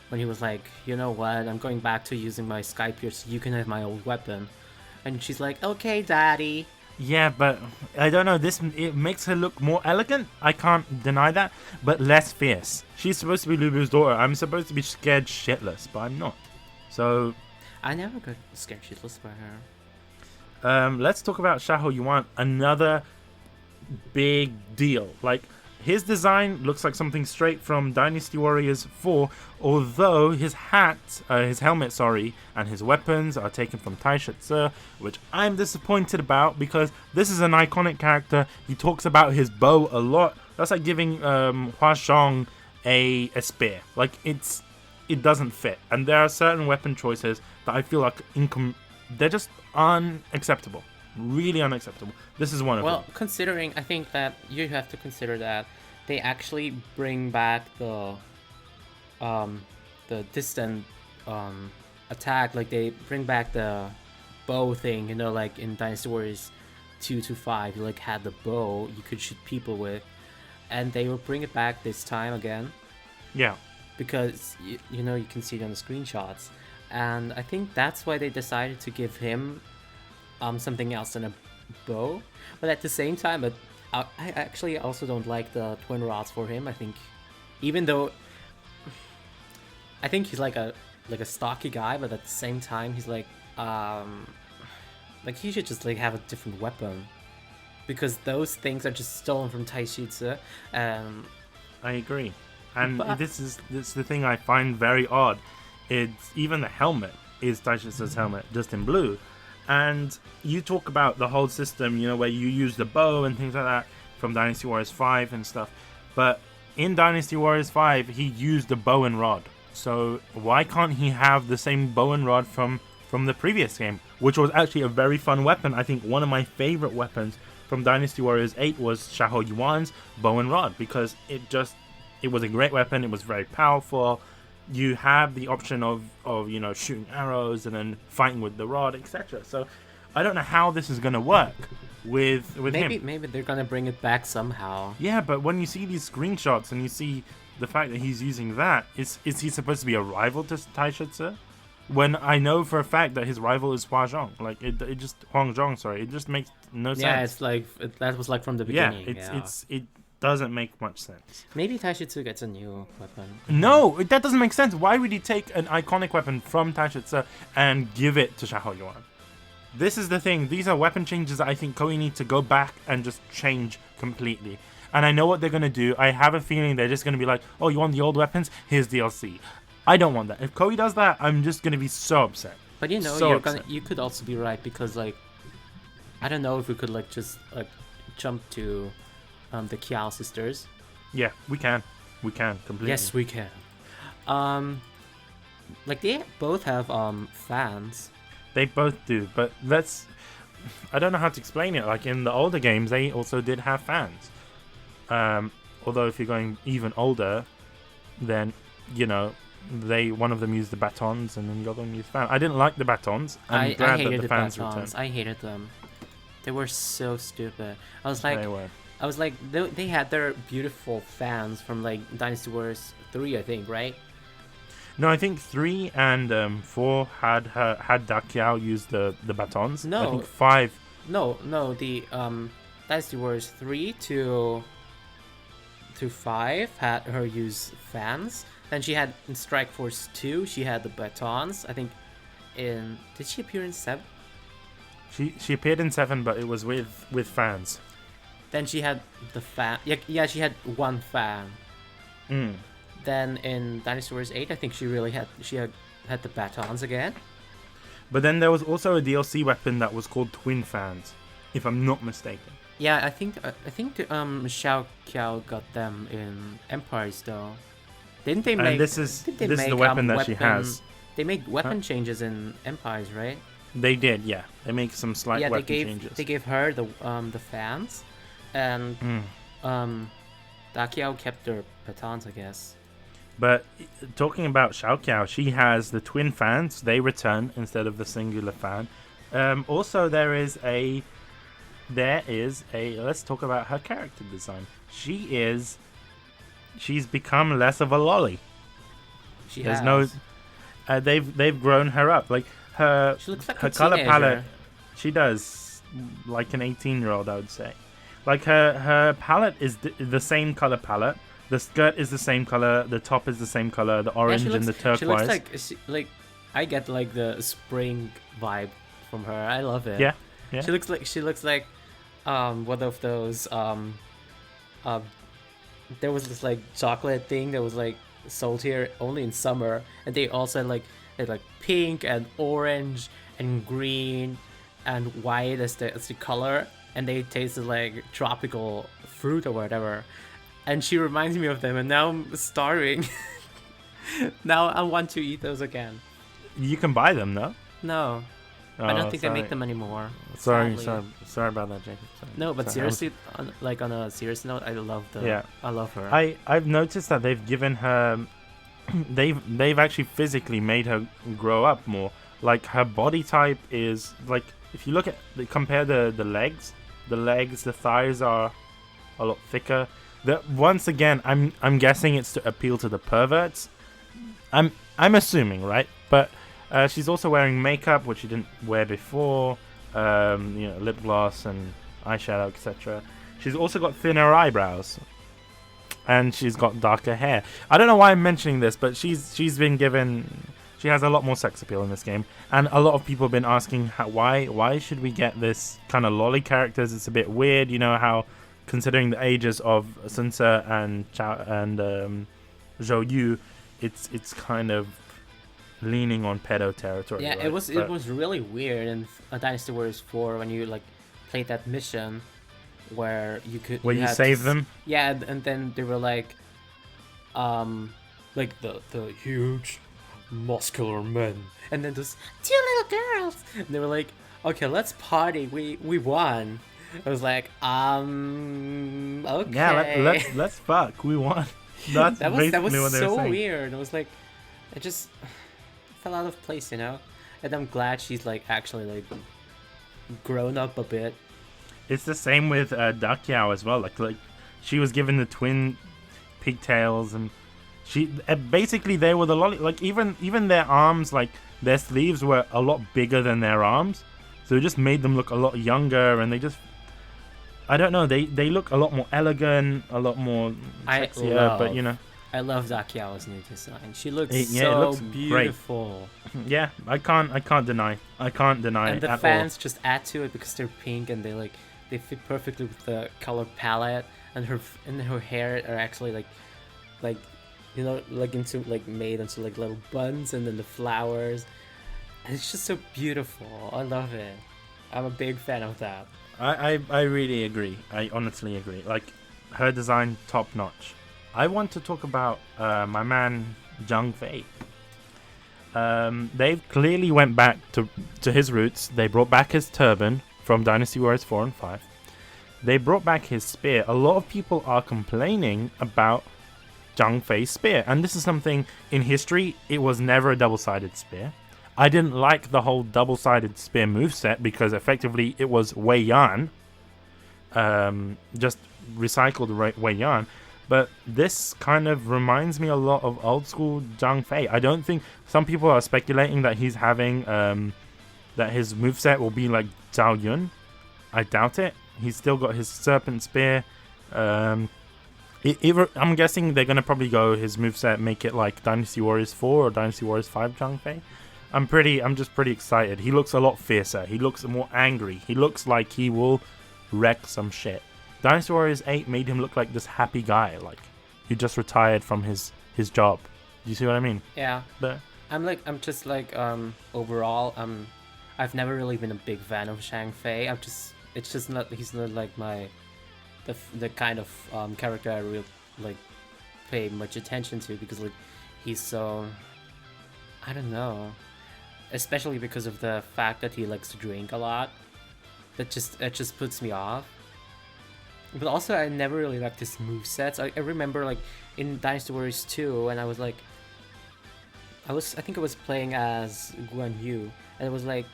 when he was like, you know what, I'm going back to using my Sky Pierce, you can have my old weapon. And she's like, okay, daddy.
Yeah, but I don't know, it makes her look more elegant, I can't deny that, but less fierce. She's supposed to be Lubu's daughter. I'm supposed to be scared shitless, but I'm not. So
I never got scared shitless by her.
Let's talk about Xiahou Yuan, another big deal. Like, His design looks like something straight from Dynasty Warriors 4, although his helmet, and his weapons are taken from Taishutsu, which I'm disappointed about because this is an iconic character. He talks about his bow a lot. That's like giving Hua Xiong a spear. Like, it doesn't fit. And there are certain weapon choices that I feel like they're just unacceptable. Really unacceptable. This is one of them.
Well, considering, I think that you have to consider that they actually bring back the distant attack. Like, they bring back the bow thing, you know, like in Dynasty Warriors 2 to 5, you like had the bow you could shoot people with, and they will bring it back this time again.
Yeah.
Because you know, you can see it on the screenshots, and I think that's why they decided to give him something else than a bow. But at the same time, I actually also don't like the twin rods for him. I think, even though I think he's like a stocky guy, but at the same time he's like he should just like have a different weapon, because those things are just stolen from Taishutsu.
I agree. And this is the thing I find very odd. It's even the helmet is Taishutsu's helmet, just in blue. And you talk about the whole system, you know, where you use the bow and things like that from Dynasty Warriors 5 and stuff. But in Dynasty Warriors 5, he used the bow and rod. So why can't he have the same bow and rod from the previous game, which was actually a very fun weapon? I think one of my favorite weapons from Dynasty Warriors 8 was Xiahou Yuan's bow and rod, because it was a great weapon. It was very powerful. You have the option of you know, shooting arrows and then fighting with the rod, etc. So I don't know how this is going to work with him.
Maybe they're going to bring it back somehow.
Yeah, but when you see these screenshots and you see the fact that he's using that, is he supposed to be a rival to Taishutsu? When I know for a fact that his rival is Hua Zhong. Like, Huang Zhong, sorry. It just makes no sense.
Yeah, it's like, that was like from the beginning.
It doesn't make much sense.
Maybe Taishutsu gets a new weapon.
No, that doesn't make sense. Why would he take an iconic weapon from Taishutsu and give it to Xiahou Yuan? This is the thing. These are weapon changes that I think Koei need to go back and just change completely. And I know what they're going to do. I have a feeling they're just going to be like, oh, you want the old weapons? Here's DLC. I don't want that. If Koei does that, I'm just going to be so upset.
But you know, you could also be right, because like, I don't know if we could like just like jump to the Kiao sisters.
Yeah, we can completely.
Yes, we can. Like, they both have fans.
They both do, but I don't know how to explain it. Like, in the older games, they also did have fans. Although if you're going even older, then, you know, one of them used the batons and then the other one used fans. I didn't like the batons. I'm glad that the fans returned.
I hated them. They were so stupid. I was like, they had their beautiful fans from like Dynasty Warriors 3, I think, right?
No, I think 3 and 4 had Dakiao use the batons.
No,
I think 5.
No, the Dynasty Warriors 3 to 5 had her use fans. Then she had in Strike Force 2, she had the batons. I think did she appear in 7?
She appeared in 7, but it was with fans.
Then she had the fan. Yeah, she had one fan. Then in Dynasty Warriors 8, I think she had the batons again.
But then there was also a DLC weapon that was called Twin Fans, if I'm not mistaken.
Yeah, I think Xiao Kiao got them in Empires though. Didn't they make?
And this is the weapon that she has.
They made weapon changes in Empires, right?
They did, yeah. They make some slight weapon changes.
They gave her the fans, and Dakiao kept their batons, I guess.
But talking about Xiaoqiao, she has the twin fans. They return instead of the singular fan. Also, there is a. Let's talk about her character design. She's become less of a lolly. They've grown her up. Like
she looks like
her
a
color
teenager.
palette. She does, like an 18-year-old, I would say. Like her palette is the same color palette. The skirt is the same color. The top is the same color. The orange and the turquoise.
She looks like I get like the spring vibe from her. I love it.
Yeah.
She looks like one of those there was this like chocolate thing that was like sold here only in summer, and they also had like pink and orange and green and white as the color, and they tasted like tropical fruit or whatever. And she reminds me of them, and now I'm starving. Now I want to eat those again.
You can buy them, no?
No, I don't think they make them anymore.
Sorry
Sadly.
about that, Jacob. Sorry.
No, but
Sorry,
seriously, on a serious note, I love her.
I've noticed that they've given her, they've actually physically made her grow up more. Like her body type is like, if you look at compare the legs, the thighs are a lot thicker. Once again, I'm guessing it's to appeal to the perverts. I'm assuming, right? But she's also wearing makeup, which she didn't wear before. Lip gloss and eyeshadow, etc. She's also got thinner eyebrows, and she's got darker hair. I don't know why I'm mentioning this, but she's been given. She has a lot more sex appeal in this game, and a lot of people have been asking why should we get this kind of lolly characters? It's a bit weird, how considering the ages of Sunsa and Zhou Yu, it's kind of leaning on pedo territory.
Yeah,
right?
it was really weird in Dynasty Warriors 4 when you like played that mission where you
save them.
Yeah, and then they were like the huge muscular men, and then those two little girls, and they were like, okay, let's party, we won. I was like, okay.
Yeah, let's fuck. We won. That was
so weird. It was like, it just fell out of place, And I'm glad she's like actually like grown up a bit.
It's the same with Dakyao as well. Like she was given the twin pigtails, and she basically they were the lolly. Like even their arms, like their sleeves were a lot bigger than their arms, so it just made them look a lot younger, and they just. I don't know. They look a lot more elegant, a lot more sexier. But
I love Dakyao's new design. She looks
it looks
beautiful.
Great. Yeah, I can't deny.
And the
at
fans
all.
just add to it because they're pink and they fit perfectly with the color palette, and her hair are actually like made into like little buns, and then the flowers. And it's just so beautiful. I love it. I'm a big fan of that.
I really agree. I honestly agree. Like, her design, top notch. I want to talk about my man Zhang Fei. They've clearly went back to his roots. They brought back his turban from Dynasty Warriors 4 and 5. They brought back his spear. A lot of people are complaining about Zhang Fei's spear, and this is something in history. It was never a double-sided spear. I didn't like the whole double-sided spear moveset because effectively it was Wei Yan. Just recycled Wei Yan. But this kind of reminds me a lot of old school Zhang Fei. I don't think some people are speculating that he's having that his moveset will be like Zhao Yun. I doubt it. He's still got his serpent spear. I'm guessing they're gonna probably go his moveset, make it like Dynasty Warriors 4 or Dynasty Warriors 5 Zhang Fei. I'm just pretty excited. He looks a lot fiercer. He looks more angry. He looks like he will wreck some shit. Dynasty Warriors 8 made him look like this happy guy, like he just retired from his job. Do you see what I mean?
Yeah.
But
I'm just like overall I've never really been a big fan of Zhang Fei. He's not like the kind of character I really like pay much attention to, because like he's so, I don't know, especially because of the fact that he likes to drink a lot. That just puts me off. But also, I never really liked his movesets. I remember like in Dynasty Warriors 2, when I think I was playing as Guan Yu, and it was like,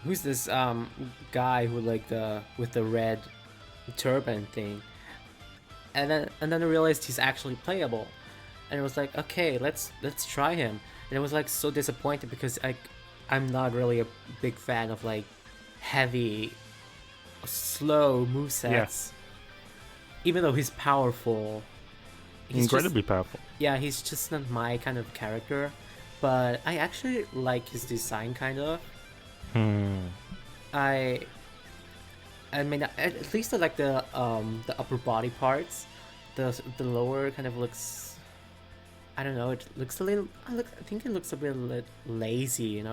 who's this guy who with the red turban thing? And then I realized he's actually playable, and it was like, okay, let's try him. And it was like so disappointed because I'm not really a big fan of like heavy, slow movesets.
Yes.
Even though he's powerful, he's
incredibly powerful.
Yeah, he's just not my kind of character. But I actually like his design, kind of. I mean, at least I like the upper body parts. the lower kind of looks. I don't know. It looks a little. I think it looks a bit lazy.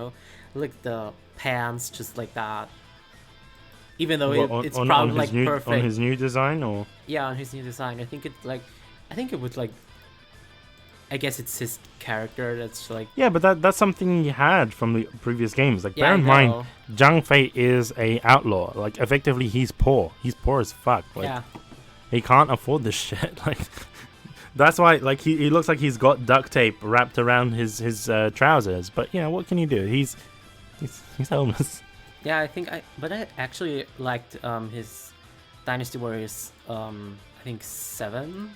Like the pants just like that. Even though it's probably like perfect
on his new design, or
yeah, on his new design. I think it would like. I guess it's his character that's like.
Yeah, but that's something he had from the previous games. Like,
Yeah,
bear
I
in mind,
know.
Zhang Fei is a outlaw. Like, effectively, he's poor. He's poor as fuck. Like,
Yeah.
he can't afford this shit. Like, that's why. Like, he looks like he's got duct tape wrapped around his trousers. But what can you do? He's homeless.
Yeah, I actually liked his Dynasty Warriors I think 7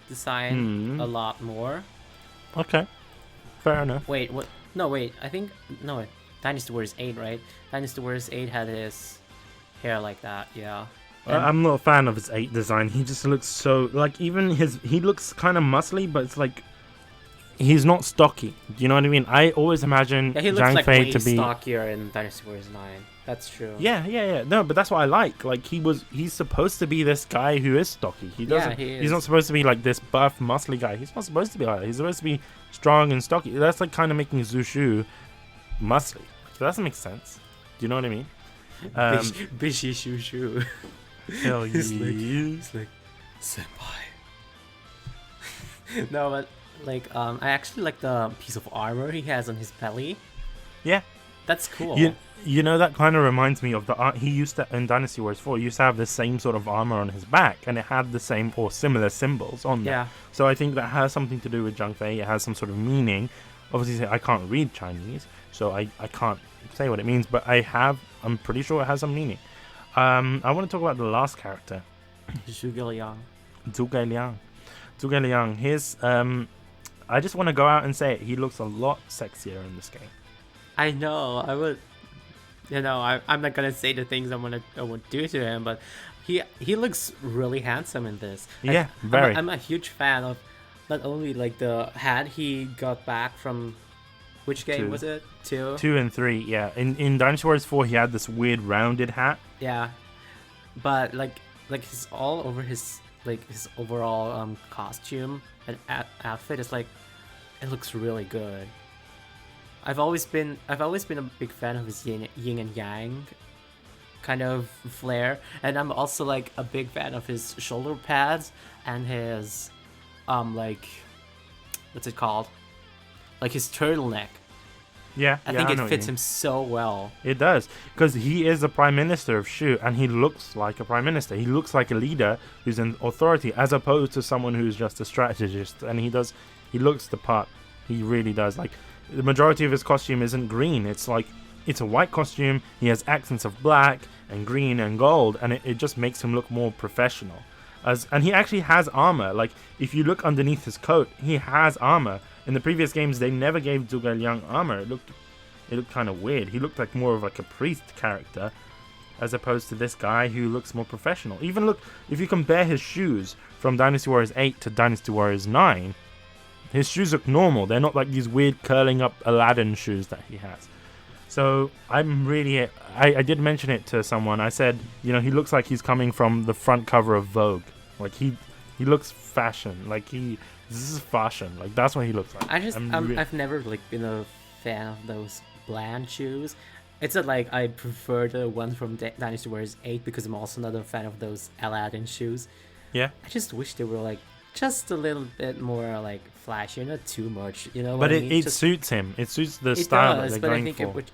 design a lot more.
Okay, fair enough.
Wait, what? No, wait. Dynasty Warriors 8, right? Dynasty Warriors 8 had his hair like that. Yeah.
I'm not a fan of his 8 design. He just looks so like he looks kind of muscly, but it's like he's not stocky. Do you know what I mean? I always imagine
he looks
Zhang
like
Fei
way
to be
stockier in Dynasty Warriors 9. That's true.
Yeah. No, but that's what I like. Like, he's supposed to be this guy who is stocky. He doesn't.
he is.
He's not supposed to be like this buff, muscly guy. He's not supposed to be like that. He's supposed to be strong and stocky. That's like kind of making Zushu muscly. So that doesn't make sense. Do you know what I mean?
Bishy shoo shoo.
Hell yeah.
He's like senpai. No, but like I actually like the piece of armor he has on his belly.
Yeah.
That's cool.
That kind of reminds me of the art he used to in Dynasty Warriors 4. He used to have the same sort of armor on his back, and it had the same or similar symbols on there.
Yeah.
So I think that has something to do with Zhang Fei. It has some sort of meaning. Obviously, I can't read Chinese, so I can't say what it means, but I'm pretty sure it has some meaning. I want to talk about the last character,
Zhuge Liang.
Zhuge Liang. His I just want to go out and say it. He looks a lot sexier in this game.
I know. I would. I'm not gonna say the things I would do to him, but he looks really handsome in this.
Yeah, very.
I'm a huge fan of not only like the hat he got back from. Which game
2.
was it? 2?
2 and 3, yeah. In Dynasty Warriors 4, he had this weird rounded hat.
Yeah, but like his all over his his overall costume and outfit is like it looks really good. I've always been a big fan of his yin and yang kind of flair, and I'm also like a big fan of his shoulder pads and his like what's it called? Like his turtleneck.
Yeah,
I think it fits him so well.
It does, because he is the Prime Minister of Shu, and he looks like a Prime Minister. He looks like a leader who's in authority, as opposed to someone who's just a strategist. And he looks the part. He really does. Like, the majority of his costume isn't green. It's a white costume. He has accents of black and green and gold, and it just makes him look more professional. And he actually has armor. Like, if you look underneath his coat, he has armor. In the previous games, they never gave Zhuge Liang armor. It looked kind of weird. He looked like more of like a priest character, as opposed to this guy who looks more professional. Even look, if you compare his shoes from Dynasty Warriors 8 to Dynasty Warriors 9, his shoes look normal. They're not like these weird curling up Aladdin shoes that he has. So I'm really, I did mention it to someone. I said, he looks like he's coming from the front cover of Vogue. Like, he looks fashion. Like, this is fashion. Like, that's what he looks like.
I've never like been a fan of those bland shoes. It's not like I prefer the one from Dynasty Warriors 8 because I'm also not a fan of those Aladdin shoes.
Yeah.
I just wish they were like just a little bit more like flashy, not too much,
But
what I mean?
it suits him. It suits the
it
style
does,
that they're
but
going
I think
for.
it would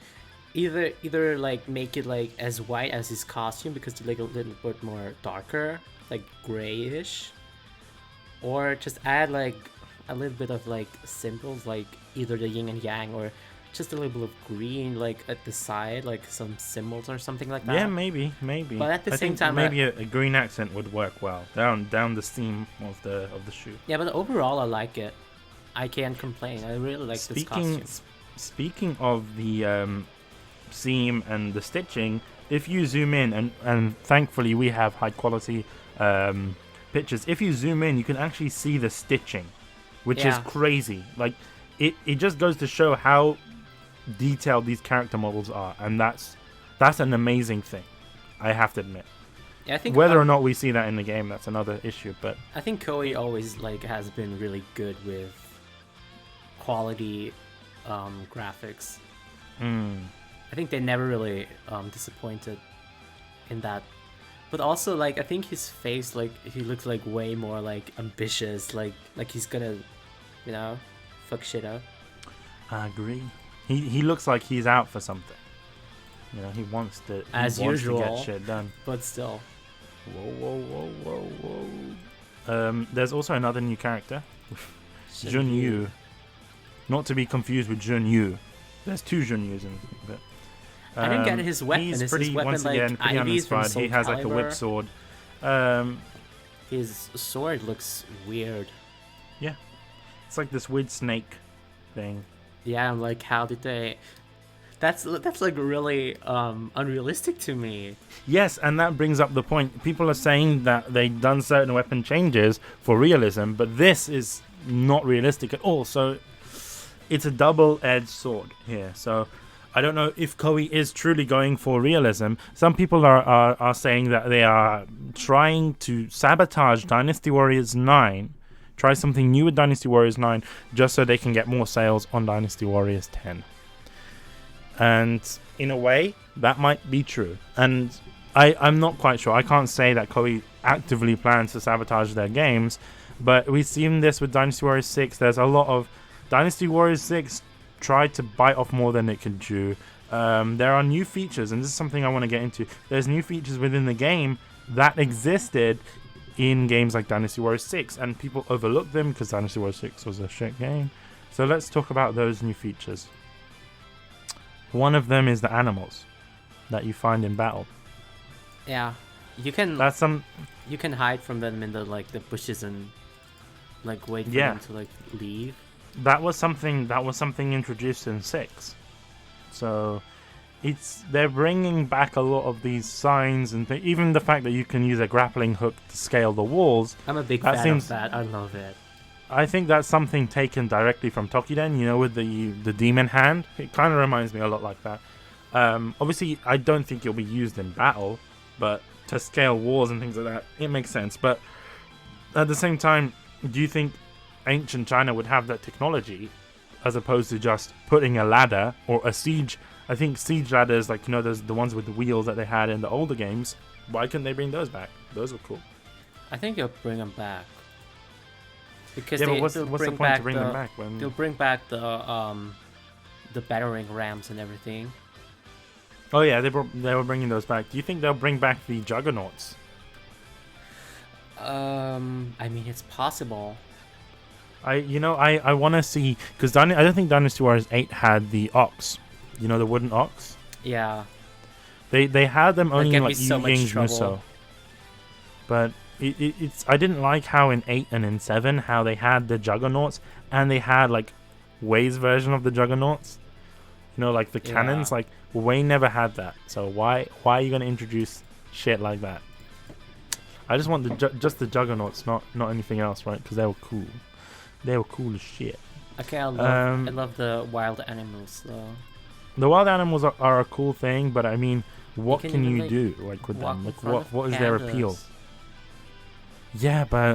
either like make it like as white as his costume because it's like a little bit more darker, like grayish, or just add like a little bit of like symbols, like either the yin and yang or just a little bit of green, like at the side, like some symbols or something like that.
Yeah, maybe.
But at the same time,
maybe a green accent would work well down the seam of the shoe.
Yeah, but overall, I like it. I can't complain. I really like this costume.
Speaking of the seam and the stitching, if you zoom in, and thankfully we have high quality pictures. If you zoom in, you can actually see the stitching, which is crazy. Like, it just goes to show how detailed these character models are, and that's an amazing thing, I have to admit.
Yeah, I think
Whether or not we see that in the game, that's another issue. But
I think Koei always like has been really good with quality graphics. I think they never really disappointed in that. But also, like, I think his face, like, he looks like way more like ambitious, like he's gonna, you know, fuck shit up.
I agree. He looks like he's out for something. You know, he wants to get shit done.
But still.
Whoa. There's also another new character, Jun Yu. Not to be confused with Jun Yu. There's two Jun Yus in it.
I didn't get his weapon.
He's
Is
pretty,
his weapon
once
like
again, pretty
Ivy's from
uninspired.
Soul
He has like a whip
Calibur?
sword.
His sword looks weird.
Yeah. It's like this weird snake thing.
Yeah, I'm like, how did they... That's like really unrealistic to me.
Yes, and that brings up the point. People are saying that they've done certain weapon changes for realism, but this is not realistic at all. So it's a double-edged sword here. So I don't know if Koei is truly going for realism. Some people are saying that they are trying to sabotage Dynasty Warriors 9, try something new with Dynasty Warriors 9, just so they can get more sales on Dynasty Warriors 10. And in a way, that might be true. And I'm not quite sure. I can't say that Koei actively plans to sabotage their games, but we've seen this with Dynasty Warriors 6. There's a lot of... Dynasty Warriors 6 tried to bite off more than it could chew. There are new features, and this is something I want to get into. There's new features within the game that existed in games like Dynasty Warriors 6, and people overlooked them because Dynasty Warriors 6 was a shit game. So let's talk about those new features. One of them is the animals that you find in battle.
Yeah, you can.
That's some.
You can hide from them in the bushes and like wait for them to like leave.
That was something introduced in 6. So they're bringing back a lot of these signs and even the fact that you can use a grappling hook to scale the walls.
I'm a big fan of that. I love it.
I think that's something taken directly from Tokiden, you know, with the demon hand. It kind of reminds me a lot like that. Obviously, I don't think it'll be used in battle, but to scale walls and things like that, it makes sense. But at the same time, do you think ancient China would have that technology as opposed to just putting a ladder or a siege? I think siege ladders, like, you know, there's the ones with the wheels that they had in the older games. Why couldn't they bring those back? Those were cool.
I think they'll bring them back. Because
but what's the point to bring them back?
They'll bring back the battering rams and everything.
Oh yeah, they were bringing those back. Do you think they'll bring back the juggernauts?
I mean, it's possible.
I want to see, because I don't think Dynasty Warriors 8 had the ox. You know, the wooden ox.
Yeah.
They had them only in like
so
Yu-Ying's Muso. But it's I didn't like how in 8 and in 7 how they had the juggernauts and they had like Wei's version of the juggernauts. You know, like the cannons. Like Wei never had that. So why are you going to introduce shit like that? I just want just the juggernauts, not anything else, right? Because they were cool. They were cool as shit.
Okay, I love the wild animals though.
The wild animals are a cool thing, but I mean, what can you do like with them? Like what is their appeal? Yeah, but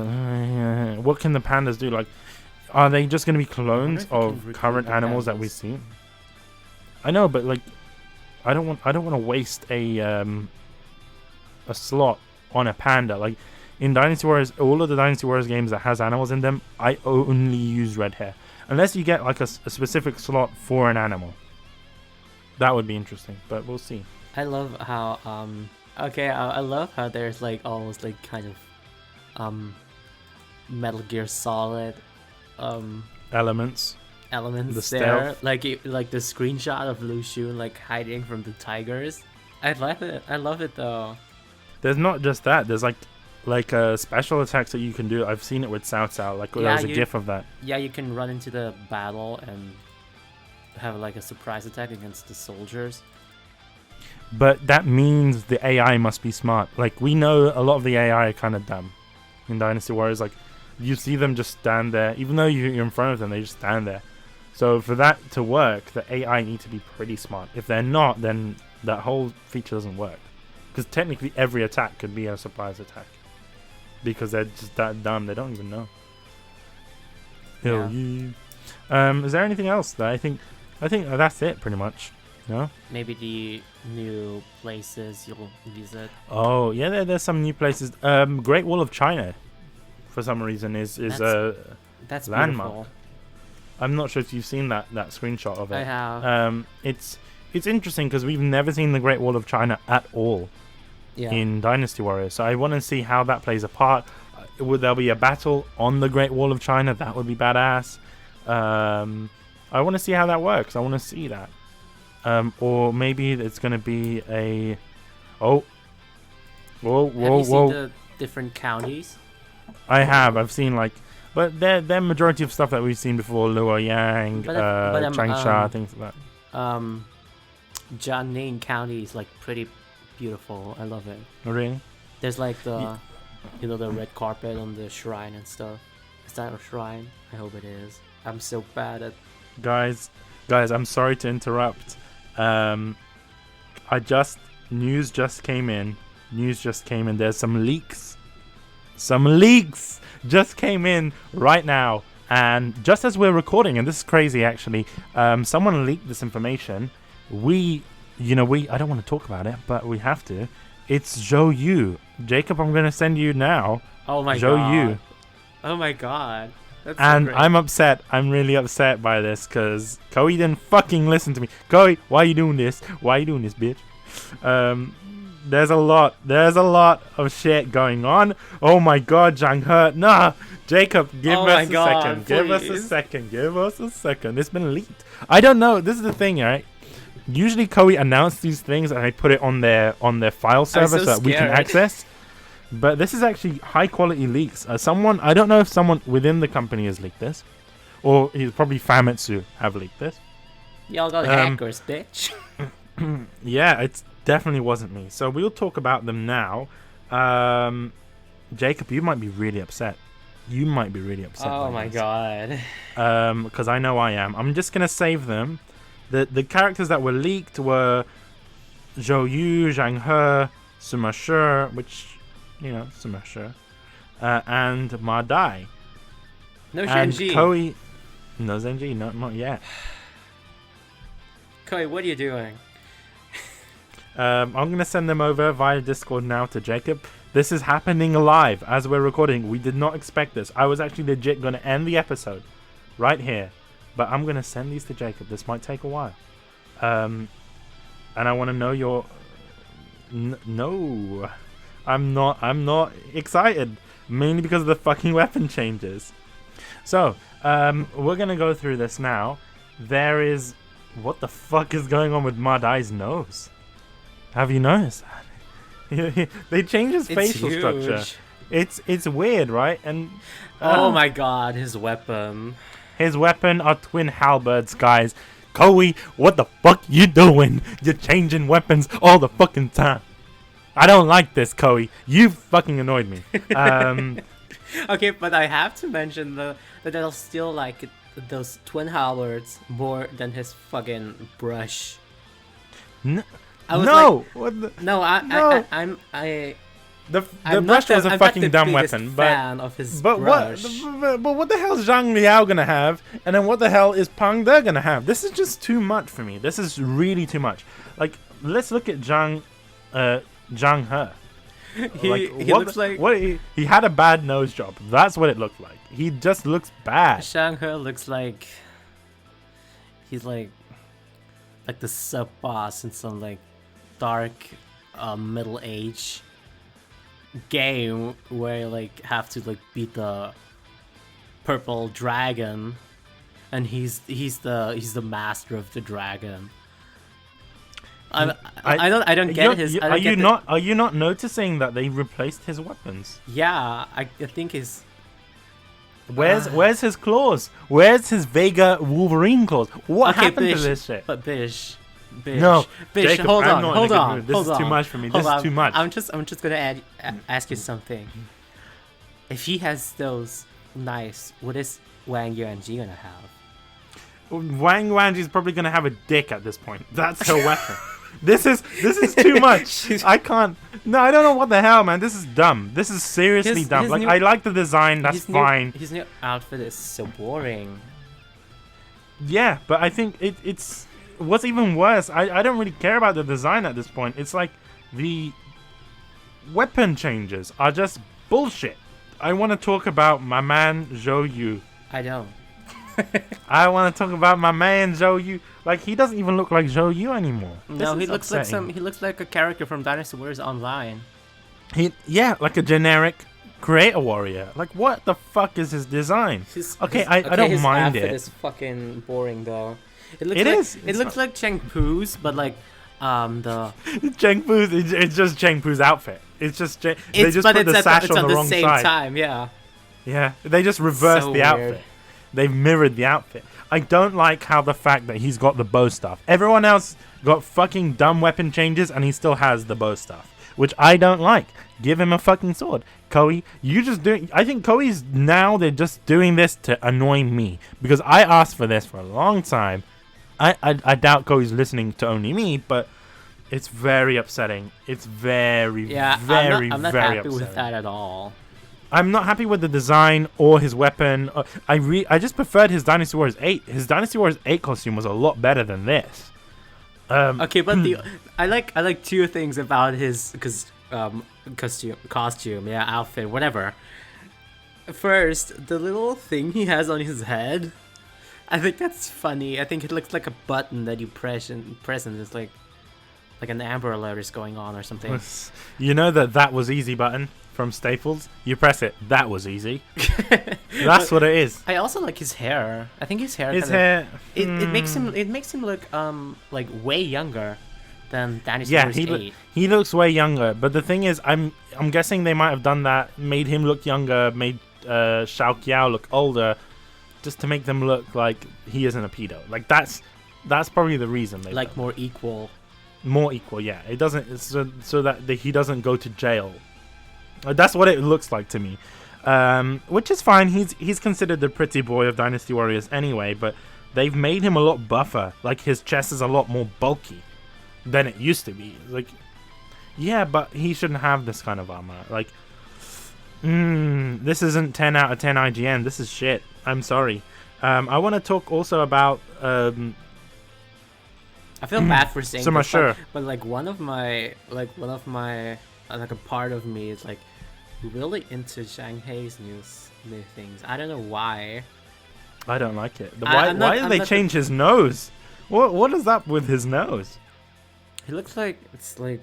what can the pandas do? Like, are they just going to be clones of current animals that we've seen? I know, but like, I don't want to waste a slot on a panda. Like in Dynasty Warriors, all of the Dynasty Warriors games that has animals in them, I only use red hair, unless you get like a specific slot for an animal. That would be interesting, but we'll see.
I love how I love how there's like almost like kind of Metal Gear Solid
elements
the
there,
stealth. like the screenshot of Lu Xun like hiding from the tigers. I love it though.
There's not just that, there's like special attacks that you can do. I've seen it with Cao Cao, like there was a gif of that.
Yeah, you can run into the battle and have like a surprise attack against the soldiers.
But that means the AI must be smart. Like, we know a lot of the AI are kind of dumb in Dynasty Warriors. Like, you see them just stand there. Even though you're in front of them, they just stand there. So for that to work, the AI need to be pretty smart. If they're not, then that whole feature doesn't work. Because technically every attack could be a surprise attack. Because they're just that dumb, they don't even know. Hell yeah. Is there anything else that I think that's it pretty much. No?
Maybe the new places you'll visit.
Oh yeah, there's some new places. Great Wall of China, for some reason, is
that's
landmark.
Beautiful.
I'm not sure if you've seen that screenshot of it.
I have.
It's interesting because we've never seen the Great Wall of China at all in Dynasty Warriors. So I want to see how that plays a part. Would there be a battle on the Great Wall of China? That would be badass. I want to see how that works. I want to see that. Or maybe it's going to be a... Whoa.
Have you seen the different counties?
I've seen like... But they're majority of stuff that we've seen before. Luoyang, Changsha, things like that.
Jiangning County is like pretty beautiful. I love it.
Really?
There's like the... the red carpet on the shrine and stuff. Is that a shrine? I hope it is. I'm so bad at...
Guys, I'm sorry to interrupt. News just came in. There's some leaks. Just came in right now. And just as we're recording, and this is crazy actually, someone leaked this information. I don't want to talk about it, but we have to. It's Zhou Yu. Jacob, I'm going to send you now.
Oh my
Zhou
god.
Yu.
Oh my god. That's
And
so great.
I'm upset. I'm really upset by this because Koei didn't fucking listen to me. Koei, why are you doing this? Bitch? There's a lot of shit going on. Oh my god, Zhang He. Nah, Jacob, give us a second. It's been leaked. I don't know. This is the thing, right? Usually Koei announce these things and they put it on their file server so that we can access. But this is actually high quality leaks. I don't know if someone within the company has leaked this, or he's probably Famitsu have leaked this.
Y'all got hackers, bitch.
Yeah, it definitely wasn't me. So we'll talk about them now. Jacob, you might be really upset.
Oh my god.
Because I know I am. I'm just gonna save them. The characters that were leaked were Zhou Yu, Zhang He, Sima Shi, which, Sima Shi, and Ma Dai.
No
and
Shenji.
Koei, no Zenji, not yet.
Koei, what are you doing?
I'm gonna send them over via Discord now to Jacob. This is happening live as we're recording. We did not expect this. I was actually legit gonna end the episode right here. But I'm going to send these to Jacob. This might take a while. And I want to know your... No. I'm not excited. Mainly because of the fucking weapon changes. So, we're going to go through this now. There is... What the fuck is going on with Madai's nose? Have you noticed that? They changed his facial structure. It's weird, right? And
oh my god, his weapon.
His weapon are twin halberds, guys. Koei, what the fuck you doing? You're changing weapons all the fucking time. I don't like this, Koei. You fucking annoyed me.
Okay, but I have to mention that I'll still like those twin halberds more than his fucking brush.
No. The brush was a fucking dumb weapon, but what the hell is Zhang Liao gonna have, and then what the hell is Pang De gonna have? This is just too much for me. This is really too much. Like, let's look at Zhang He.
He looks like
he had a bad nose job. That's what it looked like. He just looks bad.
Zhang He looks like he's like the sub boss in some like dark middle age game where you like have to like beat the purple dragon, and he's the master of the dragon. I don't get his.
Are you not noticing that they replaced his weapons?
Yeah, I think his.
Where's his claws? Where's his Vega Wolverine claws? What happened to this shit?
But Bish,
no,
Bish,
Jacob,
hold on.
This is too much for me. This is too much.
I'm just gonna ask you something. If he has those knives, what is Wang Yuanji gonna have?
Wang Yuanji's probably gonna have a dick at this point. That's her weapon. This is too much. I can't. No, I don't know what the hell, man. This is dumb. This is seriously dumb. Like, I like the design. That's fine.
His new outfit is so boring.
Yeah, but I think it's what's even worse. I don't really care about the design at this point. It's like the weapon changes are just bullshit. I want to talk about my man Zhou Yu.
I don't.
I want to talk about my man Zhou Yu. Like, he doesn't even look like Zhou Yu anymore.
No, he looks like he looks like a character from Dynasty Warriors Online.
Like a generic creator warrior. Like, what the fuck is his design? I don't mind it.
His outfit is fucking boring though. It looks like Cheng Pu's, but like the
Cheng Pu's. It's just Cheng Pu's outfit. It's just they just put the sash on the wrong side.
It's at the same time, yeah.
Yeah, they just reversed the outfit. They've mirrored the outfit. I don't like how the fact that he's got the bow staff. Everyone else got fucking dumb weapon changes and he still has the bow staff, which I don't like. Give him a fucking sword. Koei, I think Koei's now, they're just doing this to annoy me because I asked for this for a long time. I doubt Koei's listening to only me, but it's very upsetting. It's very, very,
I'm not
very
happy
upsetting.
with that at all.
I'm not happy with the design or his weapon. I just preferred his Dynasty Warriors 8. His Dynasty Warriors 8 costume was a lot better than this.
Okay, but I like two things about his costume, outfit, whatever. First, the little thing he has on his head, I think that's funny. I think it looks like a button that you press and it's like an Amber Alert is going on or something.
You know that was easy button from Staples. You press it. That was easy. That's what it is.
I also like his hair. I think his hair. It makes him look like way younger than Dynasty Warriors 8.
He looks way younger. But the thing is, I'm guessing they might have done that, made him look younger, made Xiao Qiao look older, just to make them look like he isn't a pedo. Like that's probably the reason they
like more equal.
More equal, yeah. It doesn't so that he doesn't go to jail. That's what it looks like to me, which is fine. He's considered the pretty boy of Dynasty Warriors anyway, but they've made him a lot buffer. Like, his chest is a lot more bulky than it used to be. Like, yeah, but he shouldn't have this kind of armor. Like, this isn't 10 out of 10 IGN. This is shit. I'm sorry. I want to talk also about.
I feel bad for saying
this,
but like a part of me is like really into Shanghai's new things. I don't know why.
I don't like it. Why did they change his nose? What is up with his nose?
He looks like it's like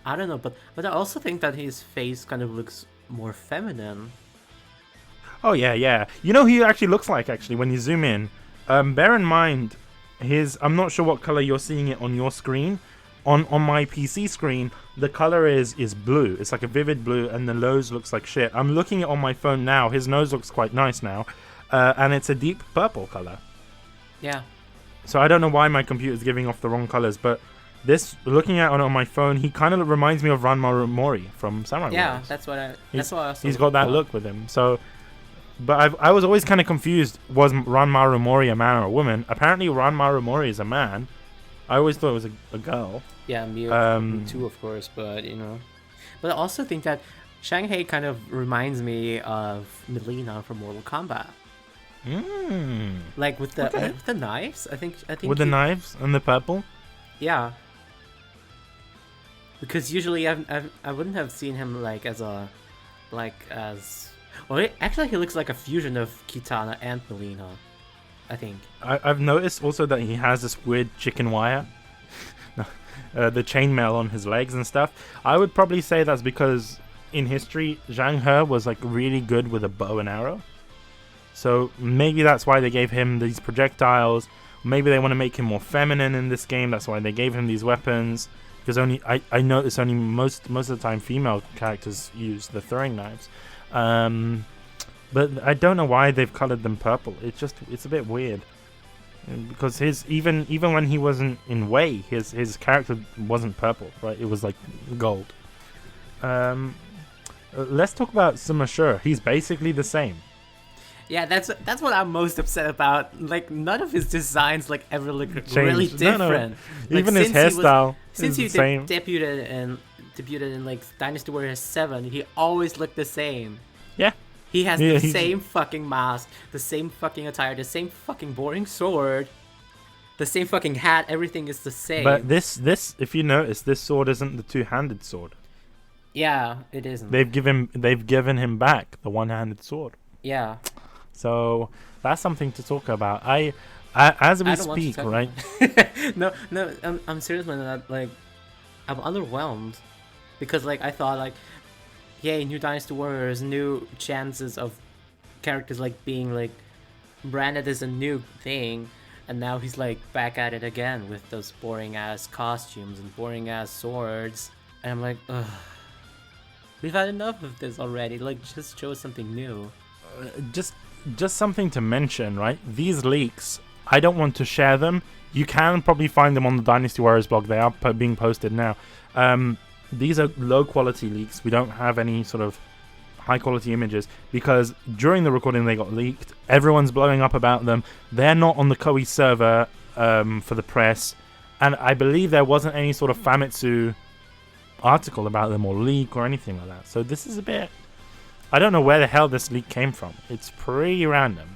I don't know, but I also think that his face kind of looks more feminine.
Oh yeah. You know who he actually looks like when you zoom in. Bear in mind. I'm not sure what color you're seeing it on your screen. On my PC screen, the color is blue. It's like a vivid blue, and the nose looks like shit. I'm looking at it on my phone now. His nose looks quite nice now, and it's a deep purple color.
Yeah.
So I don't know why my computer's giving off the wrong colors, but looking at it on my phone, he kind of reminds me of Ranma Mori from Samurai Warriors.
That's what I also
he's got that look with him. So. But I was always kind of confused. Was Ranma Mori a man or a woman? Apparently, Ranma Mori is a man. I always thought it was a girl.
Yeah, me too, of course. But but I also think that Shanghai kind of reminds me of Mileena from Mortal Kombat. Like with the knives. I think
with the knives and the purple.
Yeah. Because usually I wouldn't have seen him Well, actually, he looks like a fusion of Kitana and Mileena, I think.
I've noticed also that he has this weird chicken wire, the chainmail on his legs and stuff. I would probably say that's because in history, Zhang He was like really good with a bow and arrow. So maybe that's why they gave him these projectiles. Maybe they want to make him more feminine in this game. That's why they gave him these weapons. Because I notice only most of the time female characters use the throwing knives. But I don't know why they've colored them purple. It's a bit weird. Because even when he wasn't in Wei, his character wasn't purple, right? It was like gold. Let's talk about Sima Shi. He's basically the same.
Yeah, that's what I'm most upset about. Like, none of his designs like ever look
Changed.
really
No,
different.
no.
Like,
Even his hairstyle
since
is
he
the same.
debuted in like Dynasty Warriors 7, he always looked the same.
Yeah.
He has
Yeah,
the
he's-
same fucking mask, the same fucking attire, the same fucking boring sword, the same fucking hat. Everything is the same.
But this, if you notice, this sword isn't the two-handed sword.
Yeah, it isn't.
They've given him back the one-handed sword.
Yeah.
So that's something to talk about. As we
I don't want to
speak,
talk
right?
no, I'm serious, man. Like, I'm underwhelmed because like I thought like, yay, new Dynasty Warriors, new chances of characters like being like branded as a new thing, and now he's like back at it again with those boring ass costumes and boring ass swords, and I'm like, ugh, we've had enough of this already. Like, just show us something new.
Just something to mention, right? These leaks, I don't want to share them. You can probably find them on the Dynasty Warriors blog. They are being posted now. These are low quality leaks. We don't have any sort of high quality images because during the recording they got leaked. Everyone's blowing up about them. They're not on the Koei server for the press, and I believe there wasn't any sort of Famitsu article about them or leak or anything like that. So this is a bit, I don't know where the hell this leak came from. It's pretty random.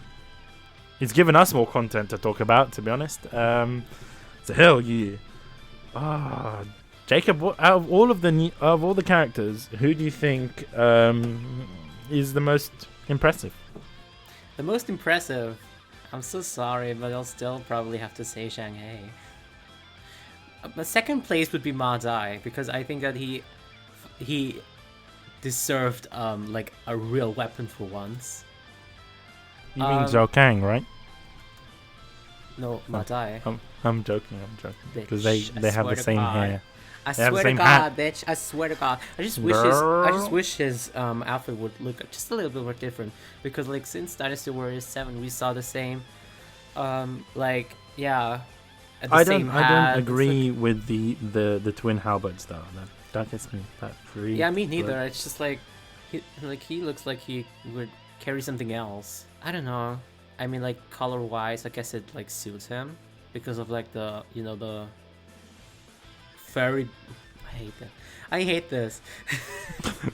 It's given us more content to talk about, to be honest. So hell yeah. Jacob, out of all of the characters, who do you think is the most impressive?
The most impressive, I'm so sorry, but I'll still probably have to say Shanghai. My second place would be Ma Dai, because I think that he deserved like a real weapon for once.
You mean Zhao Kang, right?
No, Ma Dai.
I'm joking. Because they
I
have the
swear to
same
God.
hair.
I
They have the
swear to
same
God,
hat.
bitch! I swear to God. I just wish his outfit would look just a little bit more different, because like since Dynasty Warriors 7, we saw the same, like yeah. At the
I
same
don't
hat.
agree with the twin halberds though. That gets me that free.
Yeah, me neither. It's just like he looks like he would carry something else. I don't know. I mean, like color wise, I guess it like suits him because of like the the furry. I hate this.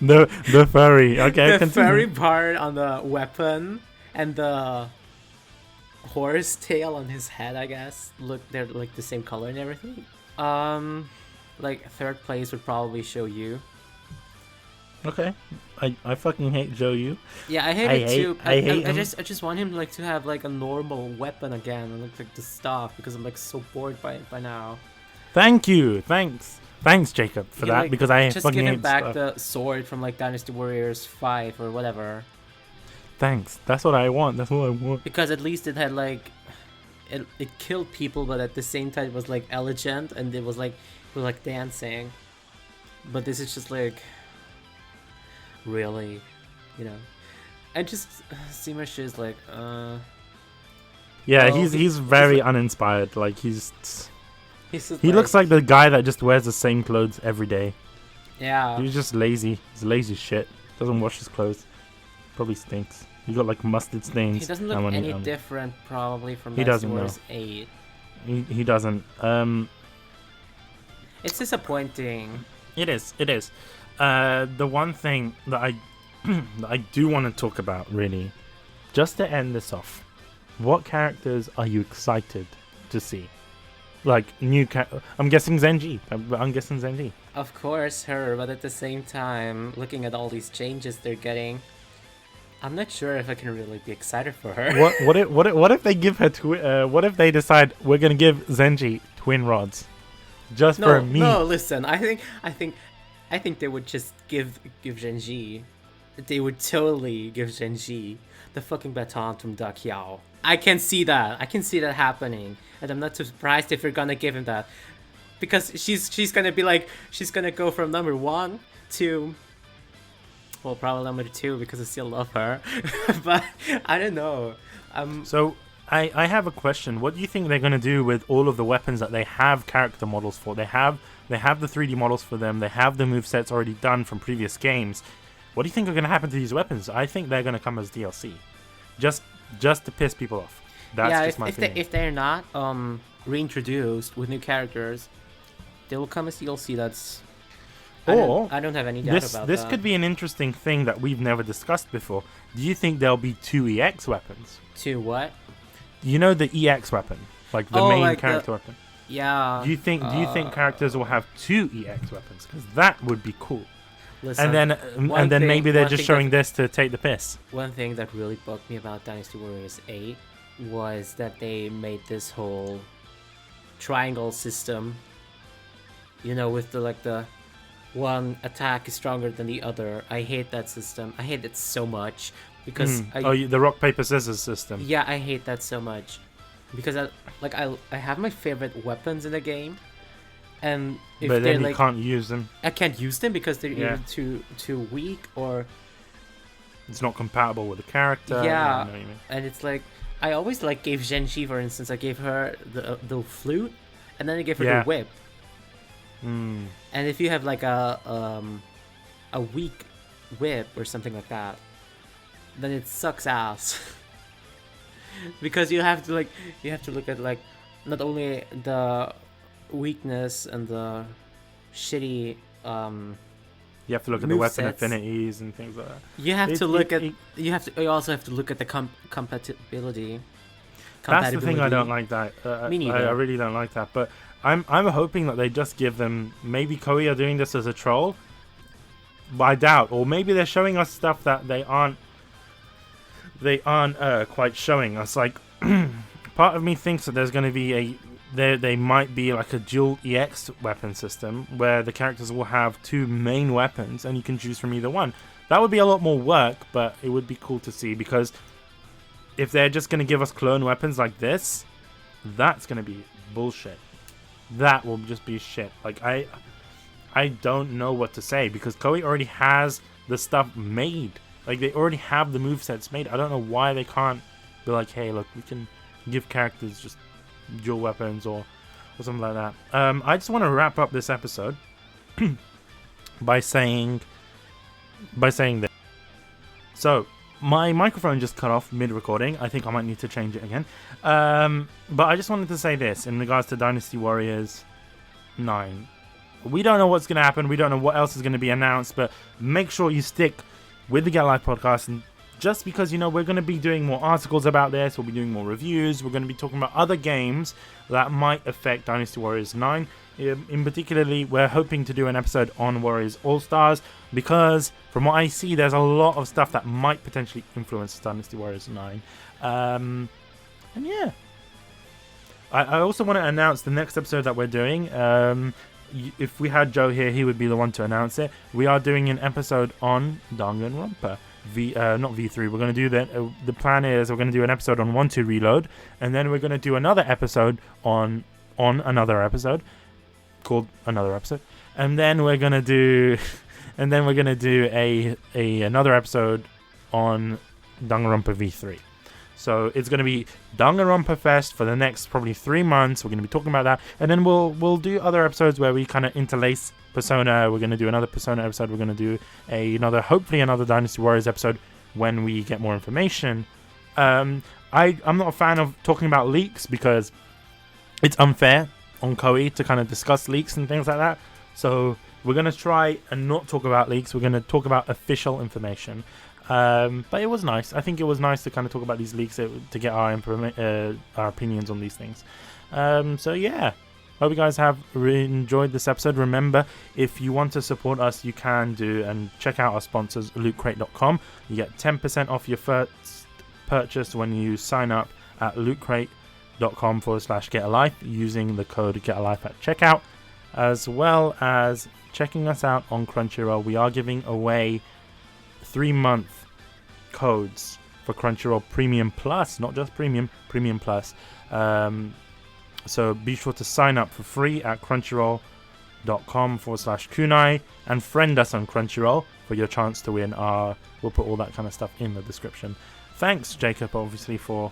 the furry. Okay,
The
continue.
furry part on the weapon and the horse tail on his head, I guess. Look, they're like the same color and everything. Like third place would probably show you.
Okay, I fucking hate Zhou Yu.
Yeah, I hate
I
it
hate-
too.
I hate
I
him.
just want him like to have like a normal weapon again and look like the stuff, because I'm like so bored by now.
Thank you, thanks, Jacob, for
Yeah,
that,
like,
because I
just
fucking
give him
hate
back
stuff.
the sword from like Dynasty Warriors 5 or whatever,
Thanks. That's what I want. That's what I want.
because at least it had like it killed people, but at the same time it was like elegant and it was like dancing. But this is just like really, and just Seamush is like
Yeah,
Well,
he's very uninspired. Like
he's just
he looks like the guy that just wears the same clothes every day.
yeah.
He's just lazy. He's lazy shit. Doesn't wash his clothes. Probably stinks. He got like mustard stains.
He doesn't look
on
any
on-
different probably from
He
Dynasty
doesn't, no.
Warriors 8.
He doesn't.
It's disappointing.
It is. It is. The one thing that I do want to talk about, really, just to end this off, what characters are you excited to see? Like new I'm guessing Zenji. I'm guessing Zenji.
Of course, her, but at the same time, looking at all these changes they're getting, I'm not sure if I can really be excited for her.
What if they give her what if they decide we're gonna give Zenji twin rods, just for me?
No, listen. I think they would just give Genji. They would totally give Genji the fucking baton from Da Qiao. I can see that. I can see that happening, and I'm not too surprised if you're gonna give him that, because she's gonna be like, she's gonna go from number 1 to, well, probably number 2, because I still love her. But I don't know.
So I have a question. What do you think they're gonna do with all of the weapons that they have character models for? They have the 3D models for them. They have the movesets already done from previous games. What do you think are gonna happen to these weapons? I think they're gonna come as DLC. Just just to piss people off. That's just my opinion.
If they're not reintroduced with new characters, they will come as DLC. I don't have any doubt about
this
that.
could be an interesting thing that we've never discussed before. Do you think there'll be 2 EX weapons?
2 what?
You know the EX weapon, like the main character weapon.
Yeah.
Do you think characters will have 2 EX weapons? Because that would be cool.
Listen,
and then maybe they're just showing this to take the piss.
One thing that really bugged me about Dynasty Warriors 8 was that they made this whole triangle system. You know, with the one attack is stronger than the other. I hate that system. I hate it so much because
the rock paper scissors system.
Yeah, I hate that so much because I have my favorite weapons in the game, and if
but then you can't use them.
I can't use them because they're either too weak or
it's not compatible with the character.
Yeah,
I know what you mean.
And it's like I always gave Genji, for instance. I gave her the flute, and then I gave her the whip. And if you have a weak whip or something like that, then it sucks ass. Because you have to look at not only the weakness and the shitty
you have to look at the weapon affinities and things like that.
You also have to look at the compatibility.
That's the thing I don't like that.
Me neither.
I really don't like that. But I'm hoping that they just give them. Maybe Koei are doing this as a troll. But I doubt. Or maybe they're showing us stuff that they aren't quite showing us. Like, part of me thinks that there's going to be they might be like a dual EX weapon system where the characters will have 2 main weapons and you can choose from either one. That would be a lot more work, but it would be cool to see, because if they're just going to give us clone weapons like this, that's going to be bullshit. That will just be shit. Like, I don't know what to say, because Koei already has the stuff made. Like, they already have the movesets made. I don't know why they can't be like, hey, look, we can give characters just dual weapons or something like that. I just want to wrap up this episode by saying this. So, my microphone just cut off mid-recording. I think I might need to change it again. But I just wanted to say this in regards to Dynasty Warriors 9. We don't know what's going to happen. We don't know what else is going to be announced. But make sure you stick with the Get Life podcast. And just because, we're going to be doing more articles about this. We'll be doing more reviews. We're going to be talking about other games that might affect Dynasty Warriors 9. In particularly, we're hoping to do an episode on Warriors All-Stars, because from what I see, there's a lot of stuff that might potentially influence Dynasty Warriors 9. And yeah. I also want to announce the next episode that we're doing. If we had Joe here, he would be the one to announce it. We are doing an episode on Danganronpa. Not V3. We're going to do that. The plan is we're going to do an episode on 1-2 Reload, and then we're going to do another episode on another episode called Another Episode, and then we're going to do another episode on Danganronpa V3. So it's going to be Danganronpa Fest for the next probably 3 months. We're going to be talking about that, and then we'll do other episodes where we kind of interlace Persona. We're going to do another Persona episode. We're going to do hopefully another Dynasty Warriors episode when we get more information. I'm not a fan of talking about leaks because it's unfair on Koei to kind of discuss leaks and things like that. So we're going to try and not talk about leaks. We're going to talk about official information. But it was nice. I think it was nice to kind of talk about these leaks to get our opinions on these things. So yeah, hope you guys have enjoyed this episode. Remember, if you want to support us, you can do and check out our sponsors, lootcrate.com. You get 10% off your first purchase when you sign up at lootcrate.com/getalife using the code getalife at checkout, as well as checking us out on Crunchyroll. We are giving away 3-month codes for Crunchyroll Premium Plus, not just Premium Plus. So be sure to sign up for free at crunchyroll.com/kunai and friend us on Crunchyroll for your chance to win. We'll put all that kind of stuff in the description. Thanks, Jacob, obviously, for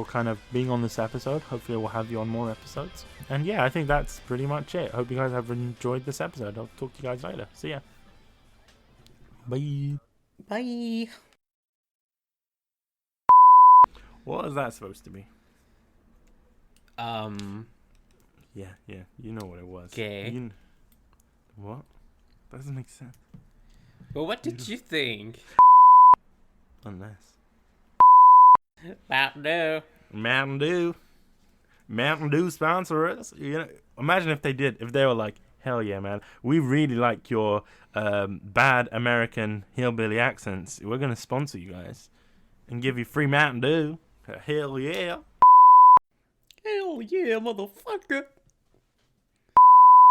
kind of being on this episode. Hopefully we'll have you on more episodes. And yeah, I think that's pretty much it. Hope you guys have enjoyed this episode. I'll talk to you guys later. See ya. Bye.
Bye.
What is that supposed to be?
Um,
Yeah, you know what it was.
Gay.
What? That doesn't make sense.
But what did you think?
Unless.
Mountain Dew.
Mountain Dew sponsor us. You know, imagine if they did. If they were like, hell yeah, man, we really like your bad American hillbilly accents. We're gonna sponsor you guys and give you free Mountain Dew. Hell yeah.
Hell yeah, motherfucker.